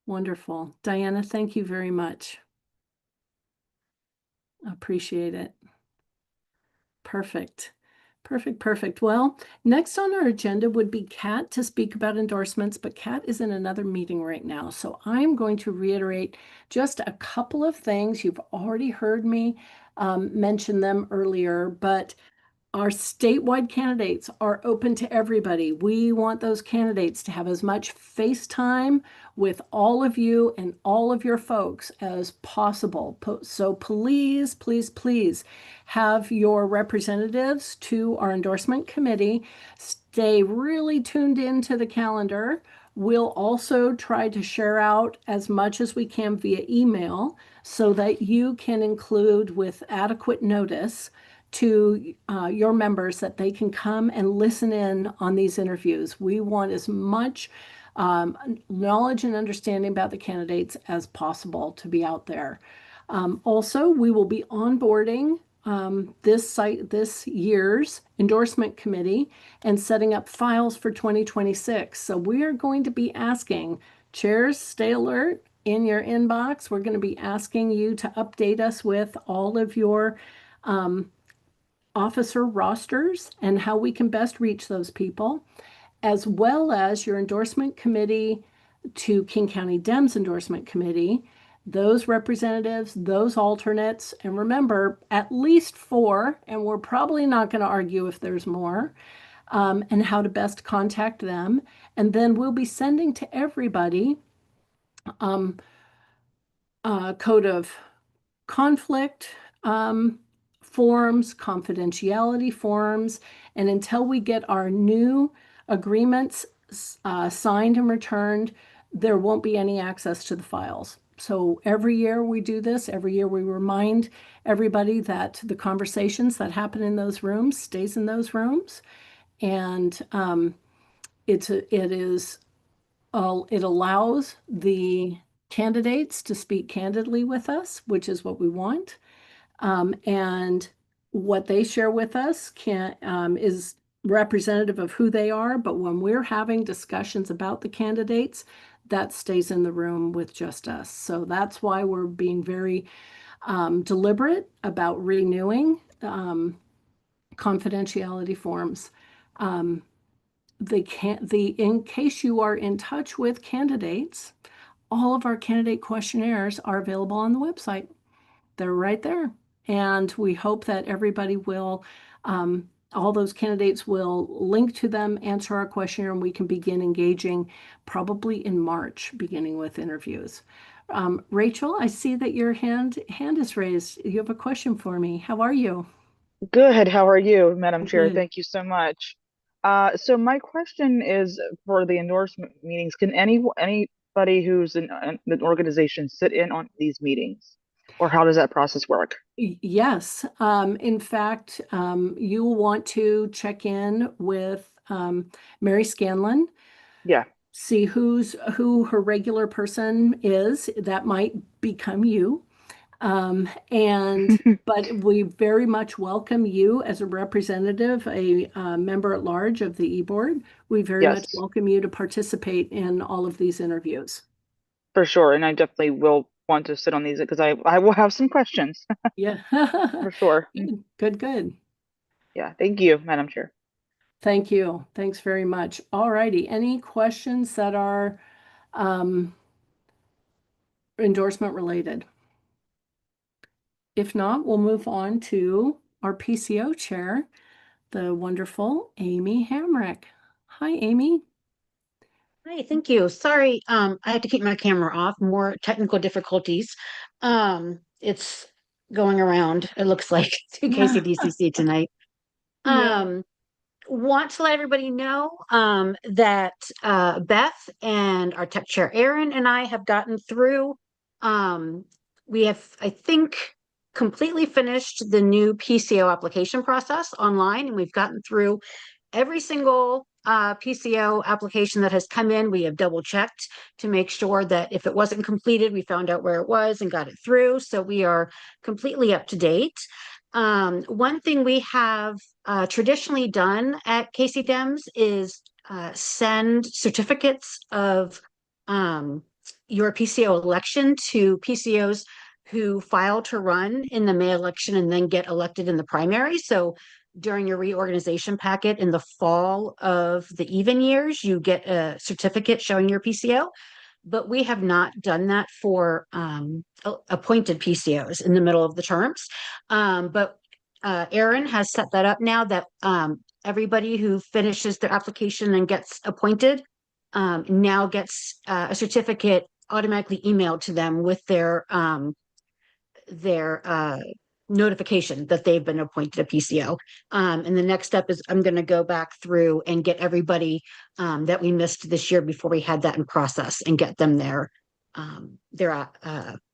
Wonderful. Diana, thank you very much. Appreciate it. Perfect. Perfect. Well, next on our agenda would be Kat to speak about endorsements, but Kat is in another meeting right now. So I'm going to reiterate just a couple of things. You've already heard me mention them earlier, but our statewide candidates are open to everybody. We want those candidates to have as much face time with all of you and all of your folks as possible. So please have your representatives to our endorsement committee. Stay really tuned into the calendar. We'll also try to share out as much as we can via email so that you can include with adequate notice to your members that they can come and listen in on these interviews. We want as much knowledge and understanding about the candidates as possible to be out there. Also, we will be onboarding this year's endorsement committee and setting up files for 2026. So we are going to be asking chairs, stay alert in your inbox. We're going to be asking you to update us with all of your officer rosters and how we can best reach those people, as well as your endorsement committee to King County Dems endorsement committee, those representatives, those alternates, and remember, at least 4, and we're probably not going to argue if there's more, and how to best contact them. And then we'll be sending to everybody a code of conflict forms, confidentiality forms, and until we get our new agreements signed and returned, there won't be any access to the files. So every year we do this, every year we remind everybody that the conversations that happen in those rooms stays in those rooms. And it allows the candidates to speak candidly with us, which is what we want. And what they share with us is representative of who they are. But when we're having discussions about the candidates, that stays in the room with just us. So that's why we're being very deliberate about renewing confidentiality forms. In case you are in touch with candidates, all of our candidate questionnaires are available on the website. They're right there. And we hope that everybody will, all those candidates will link to them, answer our questionnaire, and we can begin engaging probably in March, beginning with interviews. Rachel, I see that your hand is raised. You have a question for me. How are you? Good. How are you, Madam Chair? Good. Thank you so much. So my question is for the endorsement meetings. Can anybody who's in an organization sit in on these meetings? Or how does that process work? Yes. In fact, you will want to check in with Mary Scanlon. Yeah. See who her regular person is. That might become you. But we very much welcome you as a representative, a member at large of the e-board. We very much welcome you to participate in all of these interviews. For sure. And I definitely will want to sit on these because I will have some questions. Yeah. For sure. Good. Yeah. Thank you, Madam Chair. Thank you. Thanks very much. All righty. Any questions that are endorsement related? If not, we'll move on to our PCO chair, the wonderful Amy Hamrick. Hi, Amy. Hi, thank you. Sorry, I had to keep my camera off, more technical difficulties. It's going around, it looks like, to KCDCC tonight. Want to let everybody know that Beth and our tech chair, Erin, and I have gotten through. We have, I think, completely finished the new PCO application process online, and we've gotten through every single PCO application that has come in. We have double checked to make sure that if it wasn't completed, we found out where it was and got it through. So we are completely up to date. One thing we have traditionally done at KCDEMS is send certificates of your PCO election to PCOs who file to run in the May election and then get elected in the primary. So during your reorganization packet in the fall of the even years, you get a certificate showing your PCO. But we have not done that for appointed PCOs in the middle of the terms. But Erin has set that up now that everybody who finishes their application and gets appointed now gets a certificate automatically emailed to them with their notification that they've been appointed a PCO. And the next step is I'm going to go back through and get everybody that we missed this year before we had that in process and get them their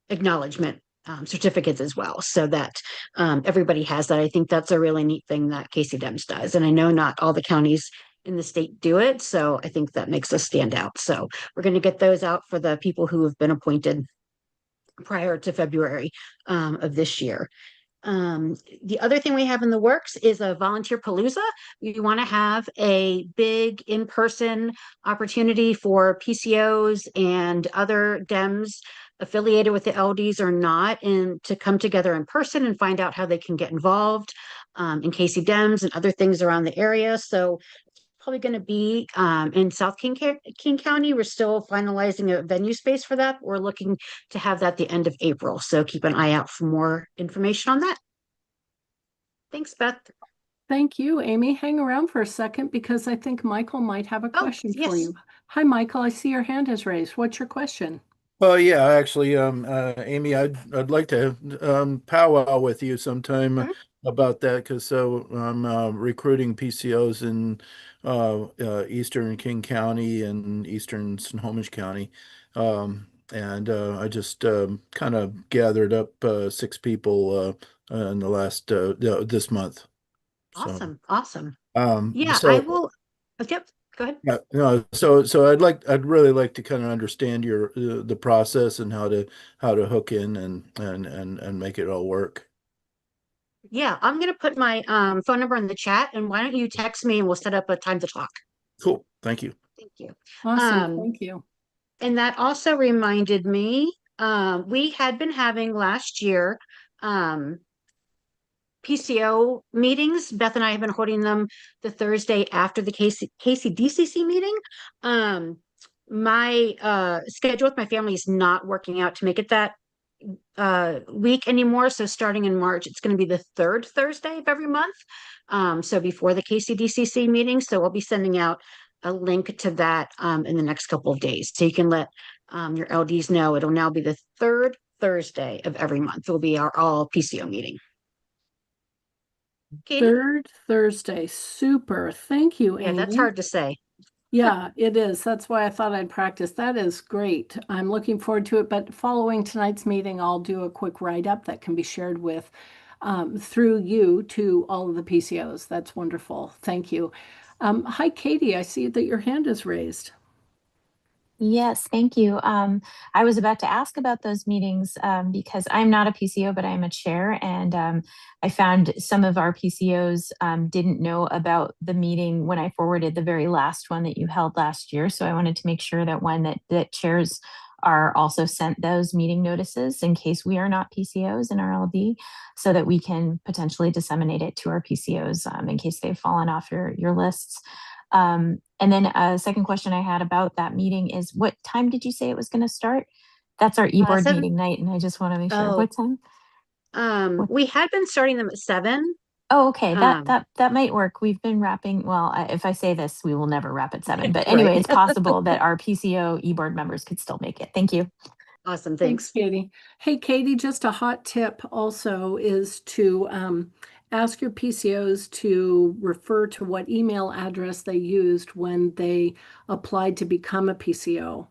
acknowledgement certificates as well, so that everybody has that. I think that's a really neat thing that KCDEMS does. And I know not all the counties in the state do it, so I think that makes us stand out. So we're going to get those out for the people who have been appointed prior to February of this year. The other thing we have in the works is a volunteer palooza. We want to have a big in-person opportunity for PCOs and other Dems affiliated with the LDs or not, and to come together in person and find out how they can get involved in KC Dems and other things around the area. So probably going to be in South King County. We're still finalizing a venue space for that. We're looking to have that the end of April. So keep an eye out for more information on that. Thanks, Beth. Thank you, Amy. Hang around for a second because I think Michael might have a question for yes. you. Hi, Michael. I see your hand is raised. What's your question? Well, yeah, actually, Amy, I'd like to powwow with you sometime about that because I'm recruiting PCOs in Eastern King County and Eastern Snohomish County, and I just kind of gathered up 6 people in the last this month. Awesome, awesome. Yeah, So I will. Yep, go ahead. yeah, no, so I'd really like to kind of understand your the process and how to hook in and make it all work. Yeah, I'm gonna put my phone number in the chat, and why don't you text me and we'll set up a time to talk. Cool. Thank you. Thank you. Awesome. Thank you. And that also reminded me, we had been having last year PCO meetings. Beth and I have been holding them the Thursday after the KCDCC meeting. My schedule with my family is not working out to make it that week anymore. So starting in March, it's going to be the 3rd Thursday of every month. So before the KCDCC meeting. So I'll be sending out a link to that in the next couple of days. So you can let your LDs know it'll now be the 3rd Thursday of every month. It will be our all PCO meeting. Katie? 3rd Thursday. Super. Thank you, Yeah, Amy. that's hard to say. Yeah, it is. That's why I thought I'd practice. That is great. I'm looking forward to it. But following tonight's meeting, I'll do a quick write-up that can be shared with through you to all of the PCOs. That's wonderful. Thank you. Hi, Katie. I see that your hand is raised. Yes, thank you. I was about to ask about those meetings because I'm not a PCO, but I'm a chair, and I found some of our PCOs didn't know about the meeting when I forwarded the very last one that you held last year. So I wanted to make sure that chairs are also sent those meeting notices in case we are not PCOs in our LD, so that we can potentially disseminate it to our PCOs in case they've fallen off your lists. And then a second question I had about that meeting is, what time did you say it was going to start? That's our e-board meeting night, and I just want to make sure. What time? We had been starting them at 7. Oh, okay. That might work. We've been wrapping. Well, if I say this, we will never wrap at 7. But anyway, it's possible that our PCO e-board members could still make it. Thank you. Awesome. Thanks, Katie. Hey, Katie, just a hot tip also is to ask your PCOs to refer to what email address they used when they applied to become a PCO.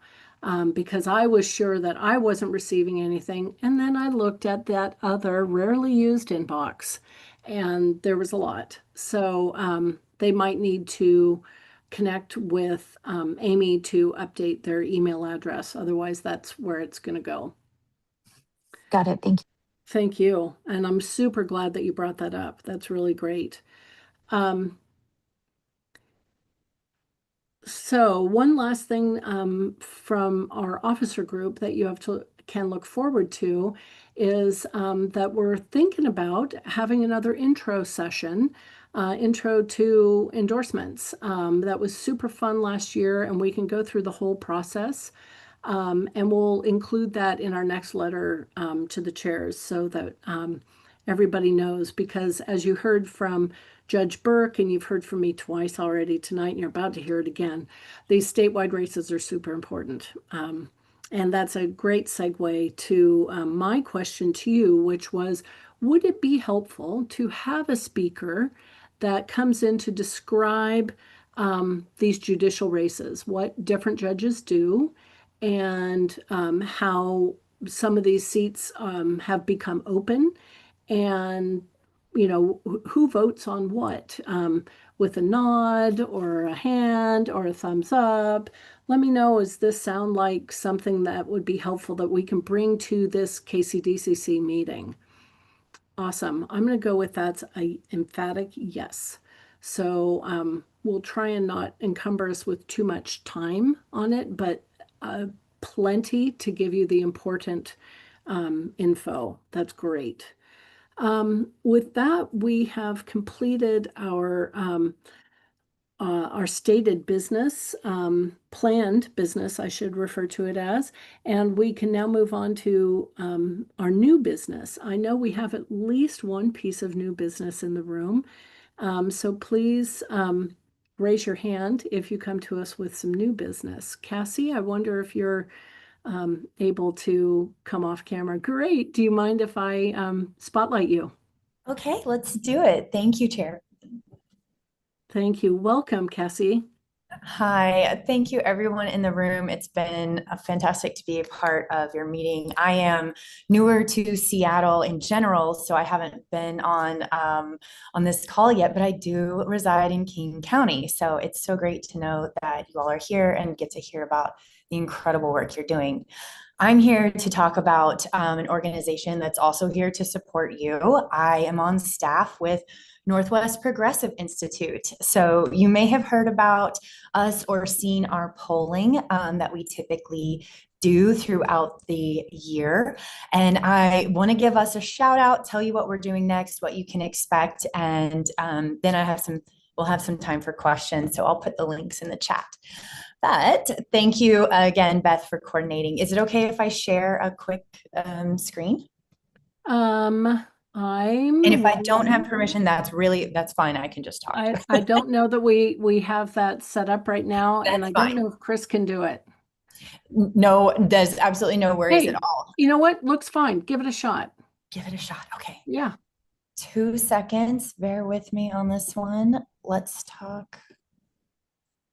Because I was sure that I wasn't receiving anything. And then I looked at that other rarely used inbox, and there was a lot. So they might need to connect with Amy to update their email address. Otherwise, that's where it's going to go. Got it. Thank you. Thank you. And I'm super glad that you brought that up. That's really great. So one last thing from our officer group that you can look forward to is that we're thinking about having another intro session, intro to endorsements. That was super fun last year, and we can go through the whole process. And we'll include that in our next letter to the chairs so that everybody knows, because as you heard from Judge Burke, and you've heard from me twice already tonight, and you're about to hear it again, these statewide races are super important. And that's a great segue to my question to you, which was, would it be helpful to have a speaker that comes in to describe these judicial races, what different judges do, and how some of these seats have become open, and who votes on what, with a nod or a hand or a thumbs up. Let me know, does this sound like something that would be helpful that we can bring to this KCDCC meeting? Awesome. I'm going to go with that's a emphatic yes. So we'll try and not encumber us with too much time on it, but plenty to give you the important info. That's great. With that, we have completed our stated business, planned business, I should refer to it as, and we can now move on to our new business. I know we have at least one piece of new business in the room, so please raise your hand if you come to us with some new business. Cassie, I wonder if you're able to come off camera. Great. Do you mind if I spotlight you? Okay, let's do it. Thank you, Chair. Thank you. Welcome, Cassie. Hi, thank you everyone in the room. It's been fantastic to be a part of your meeting. I am newer to Seattle in general, so I haven't been on this call yet, but I do reside in King County. So it's so great to know that you all are here and get to hear about the incredible work you're doing. I'm here to talk about an organization that's also here to support you. I am on staff with Northwest Progressive Institute. So you may have heard about us or seen our polling that we typically do throughout the year. And I want to give us a shout out, tell you what we're doing next, what you can expect. And then we'll have some time for questions. So I'll put the links in the chat. But thank you again, Beth, for coordinating. Is it okay if I share a quick screen? And if I don't have permission, that's fine. I can just talk. I don't know that we have that set up right now, and I fine. don't know if Chris can do it. No, there's absolutely no worries Hey, at all. you know what? Looks fine. Give it a shot. Give it a shot. Okay. Yeah. 2 seconds. Bear with me on this one. Let's talk.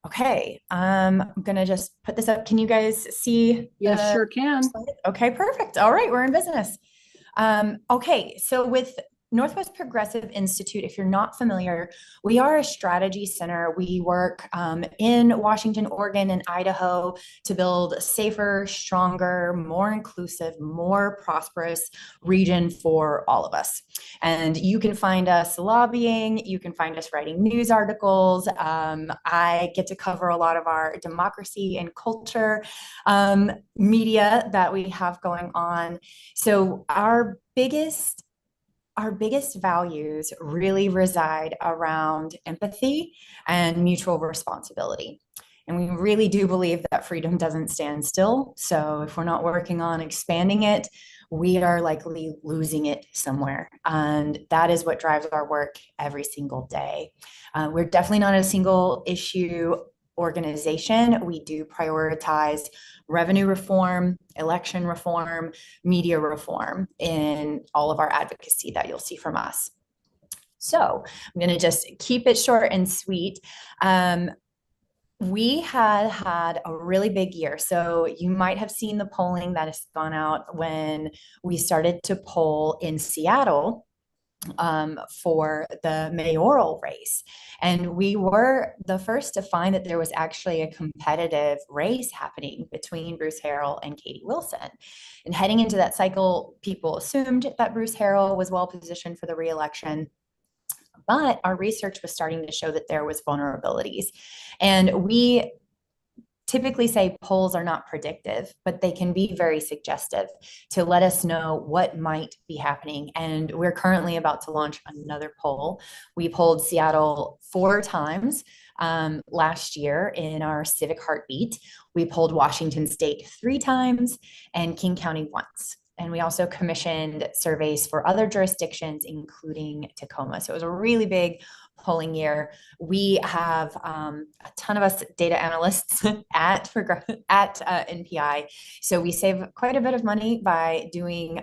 Okay. I'm gonna just put this up. Can you guys see? Yes, sure can. Okay, perfect. All right, we're in business. Okay, so with Northwest Progressive Institute, if you're not familiar, we are a strategy center. We work in Washington, Oregon, and Idaho to build a safer, stronger, more inclusive, more prosperous region for all of us. And you can find us lobbying, you can find us writing news articles. I get to cover a lot of our democracy and culture media that we have going on. So our biggest values really reside around empathy and mutual responsibility. And we really do believe that freedom doesn't stand still. So if we're not working on expanding it, we are likely losing it somewhere. And that is what drives our work every single day. We're definitely not a single issue organization. We do prioritize revenue reform, election reform, media reform in all of our advocacy that you'll see from us. So I'm going to just keep it short and sweet. We had a really big year. So you might have seen the polling that has gone out when we started to poll in Seattle for the mayoral race. And we were the first to find that there was actually a competitive race happening between Bruce Harrell and Katie Wilson. And heading into that cycle, people assumed that Bruce Harrell was well positioned for the re-election. But our research was starting to show that there was vulnerabilities. And we typically say polls are not predictive, but they can be very suggestive to let us know what might be happening. And we're currently about to launch another poll. We polled Seattle 4 times last year in our Civic Heartbeat. We polled Washington State 3 times and King County once. And we also commissioned surveys for other jurisdictions, including Tacoma. So it was a really big polling year. We have a ton of us data analysts at NPI. So we save quite a bit of money by doing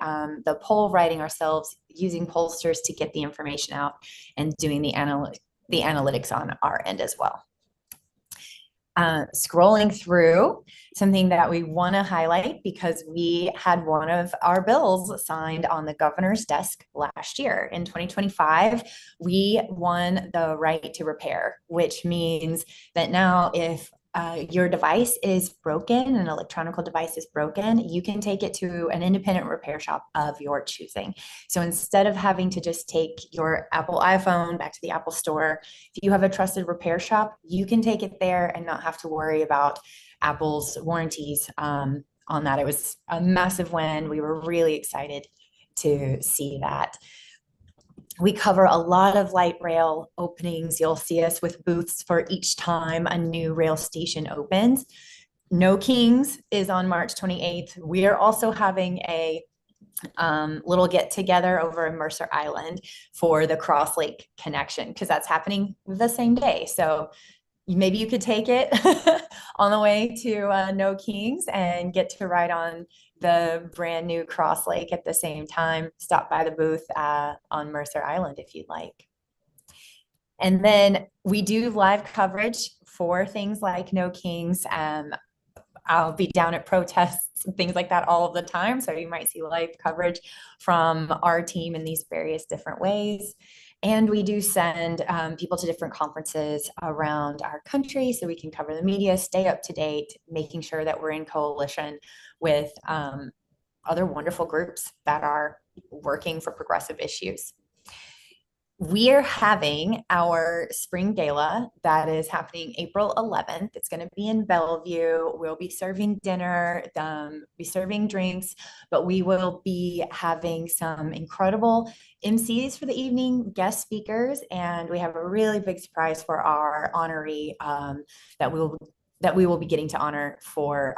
the poll writing ourselves, using pollsters to get the information out, and doing the analytics on our end as well. Scrolling through, something that we want to highlight because we had one of our bills signed on the governor's desk last year. In 2025, we won the right to repair, which means that now if your device is broken, an electronic device is broken, you can take it to an independent repair shop of your choosing. So instead of having to just take your Apple iPhone back to the Apple store, if you have a trusted repair shop, you can take it there and not have to worry about Apple's warranties on that. It was a massive win. We were really excited to see that. We cover a lot of light rail openings. You'll see us with booths for each time a new rail station opens. No Kings is on March 28th. We are also having a little get together over in Mercer Island for the Cross Lake connection, because that's happening the same day. So maybe you could take it on the way to No Kings and get to ride on the brand new Cross Lake at the same time. Stop by the booth on Mercer Island if you'd like. And then we do live coverage for things like No Kings. I'll be down at protests and things like that all of the time. So you might see live coverage from our team in these various different ways. And we do send people to different conferences around our country so we can cover the media, stay up to date, making sure that we're in coalition with other wonderful groups that are working for progressive issues. We are having our spring gala that is happening April 11th. It's going to be in Bellevue. We'll be serving dinner, be serving drinks, but we will be having some incredible MCs for the evening, guest speakers, and we have a really big surprise for our honoree that we will be getting to honor for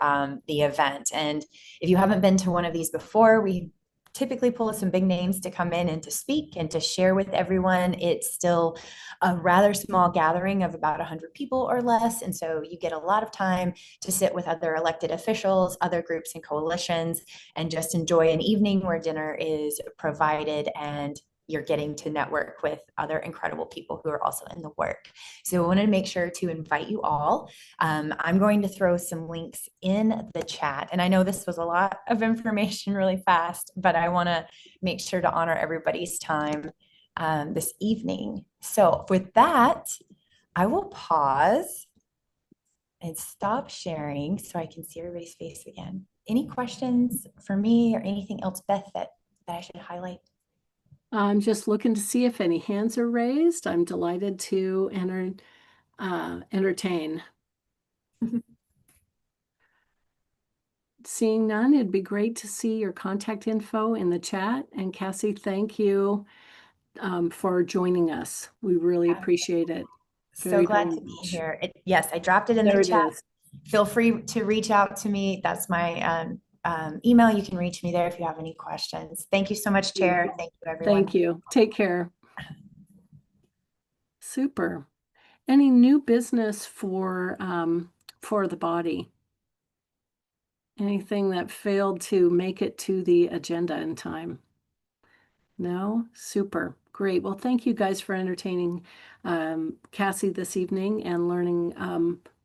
the event. And if you haven't been to one of these before, we typically pull some big names to come in and to speak and to share with everyone. It's still a rather small gathering of about 100 people or less. And so you get a lot of time to sit with other elected officials, other groups and coalitions, and just enjoy an evening where dinner is provided and you're getting to network with other incredible people who are also in the work. So I wanted to make sure to invite you all. I'm going to throw some links in the chat. And I know this was a lot of information really fast, but I want to make sure to honor everybody's time this evening. So with that, I will pause and stop sharing so I can see everybody's face again. Any questions for me or anything else, Beth, that I should highlight? I'm just looking to see if any hands are raised. I'm delighted to entertain. Seeing none, it'd be great to see your contact info in the chat. And Cassie, thank you for joining us. We really appreciate it. So glad to be here. Yes, I dropped it in the chat. Feel free to reach out to me. That's my email. You can reach me there if you have any questions. Thank you so much, Chair. Thank you, everyone. Thank you. Take care. Super. Any new business for the body? Anything that failed to make it to the agenda in time? No? Super. Great. Well, thank you guys for entertaining Cassie this evening and learning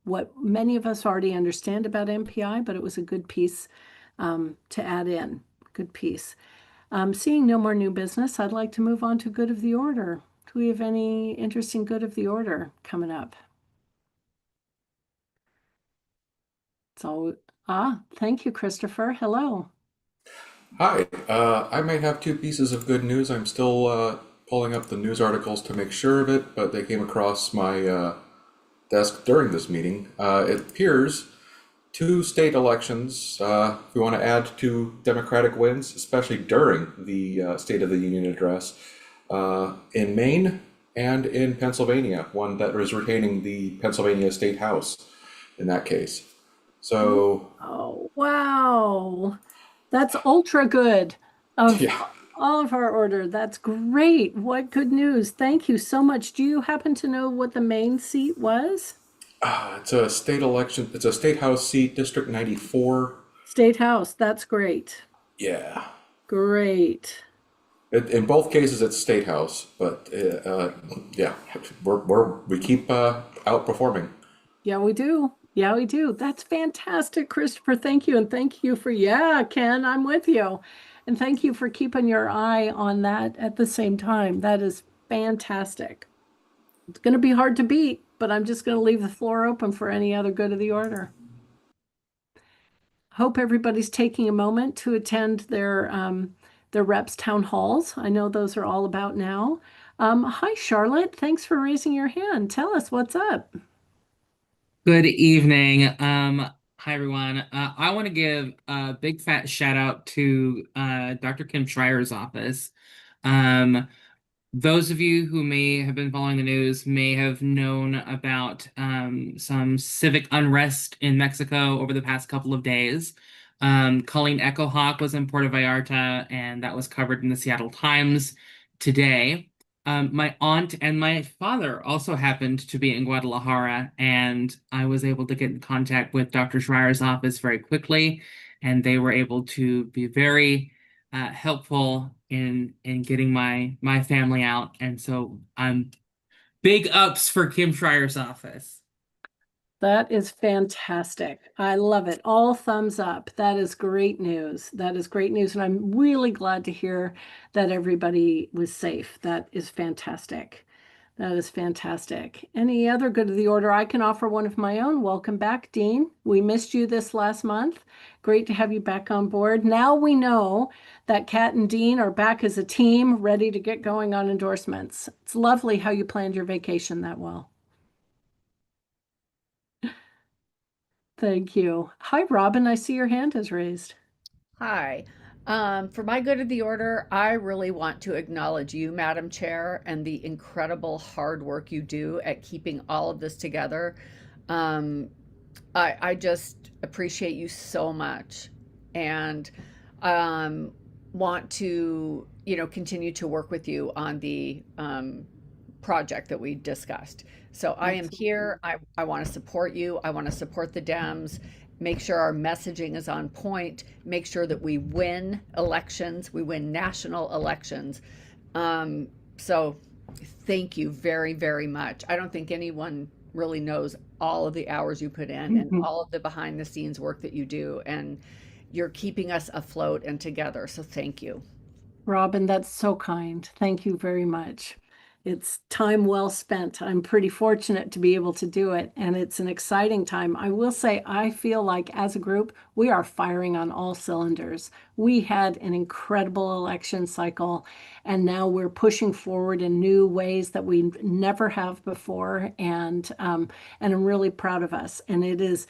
what many of us already understand about MPI, but it was a good piece to add in. Good piece. Seeing no more new business, I'd like to move on to good of the order. Do we have any interesting good of the order coming up? So, thank you, Christopher. Hello. Hi, I might have two pieces of good news. I'm still pulling up the news articles to make sure of it, but they came across my desk during this meeting. It appears two state elections, if we want to add to Democratic wins, especially during the State of the Union address, in Maine and in Pennsylvania, one that was retaining the Pennsylvania State House in that case. So, oh, wow. That's ultra good of all of our order. That's great. What good news. Thank you so much. Do you happen to know what the Maine seat was? It's a state election. It's a state house seat, District 94. State House. That's great. Yeah. Great. In both cases, it's state house, but yeah, we keep outperforming. Yeah, we do. Yeah, we do. That's fantastic, Christopher. Thank you. And thank you for, Ken, I'm with you. And thank you for keeping your eye on that at the same time. That is fantastic. It's going to be hard to beat, but I'm just going to leave the floor open for any other good of the order. Hope everybody's taking a moment to attend their reps town halls. I know those are all about now. Hi, Charlotte. Thanks for raising your hand. Tell us what's up. Good evening. Hi everyone. I want to give a big fat shout out to Dr. Kim Schreier's office. Those of you who may have been following the news may have known about some civic unrest in Mexico over the past couple of days. Colleen Echo Hawk was in Puerto Vallarta, and that was covered in the Seattle Times today. My aunt and my father also happened to be in Guadalajara, and I was able to get in contact with Dr. Schreier's office very quickly, and they were able to be very helpful in getting my family out. And so big ups for Kim Schreier's office. That is fantastic. I love it. All thumbs up. That is great news. That is great news. And I'm really glad to hear that everybody was safe. That is fantastic. That is fantastic. Any other good of the order? I can offer one of my own. Welcome back, Dean. We missed you this last month. Great to have you back on board. Now we know that Kat and Dean are back as a team, ready to get going on endorsements. It's lovely how you planned your vacation that well. Thank you. Hi, Robin. I see your hand is raised. Hi. For my good of the order, I really want to acknowledge you, Madam Chair, and the incredible hard work you do at keeping all of this together. I just appreciate you so much, and want to, continue to work with you on the project that we discussed. So I am here. I want to support you. I want to support the Dems, make sure our messaging is on point, make sure that we win elections, we win national elections. So thank you very, very much. I don't think anyone really knows all of the hours you put in and all of the behind the scenes work that you do, and you're keeping us afloat and together. So thank you. Robin, that's so kind. Thank you very much. It's time well spent. I'm pretty fortunate to be able to do it, and it's an exciting time. I will say, I feel like as a group, we are firing on all cylinders. We had an incredible election cycle, and now we're pushing forward in new ways that we never have before, and I'm really proud of us. And it is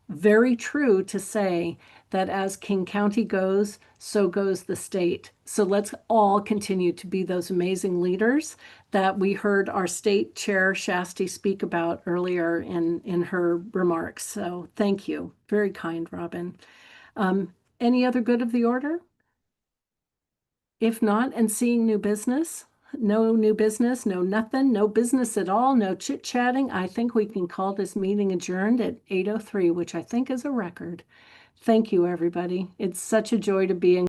very true to say that as King County goes, so goes the state. So let's all continue to be those amazing leaders that we heard our state chair, Shasti, speak about earlier in her remarks. So thank you. Very kind, Robin. Any other good of the order? If not, and seeing new business, no new business, no nothing, no business at all, no chit-chatting, I think we can call this meeting adjourned at 8:03, which I think is a record. Thank you, everybody. It's such a joy to be in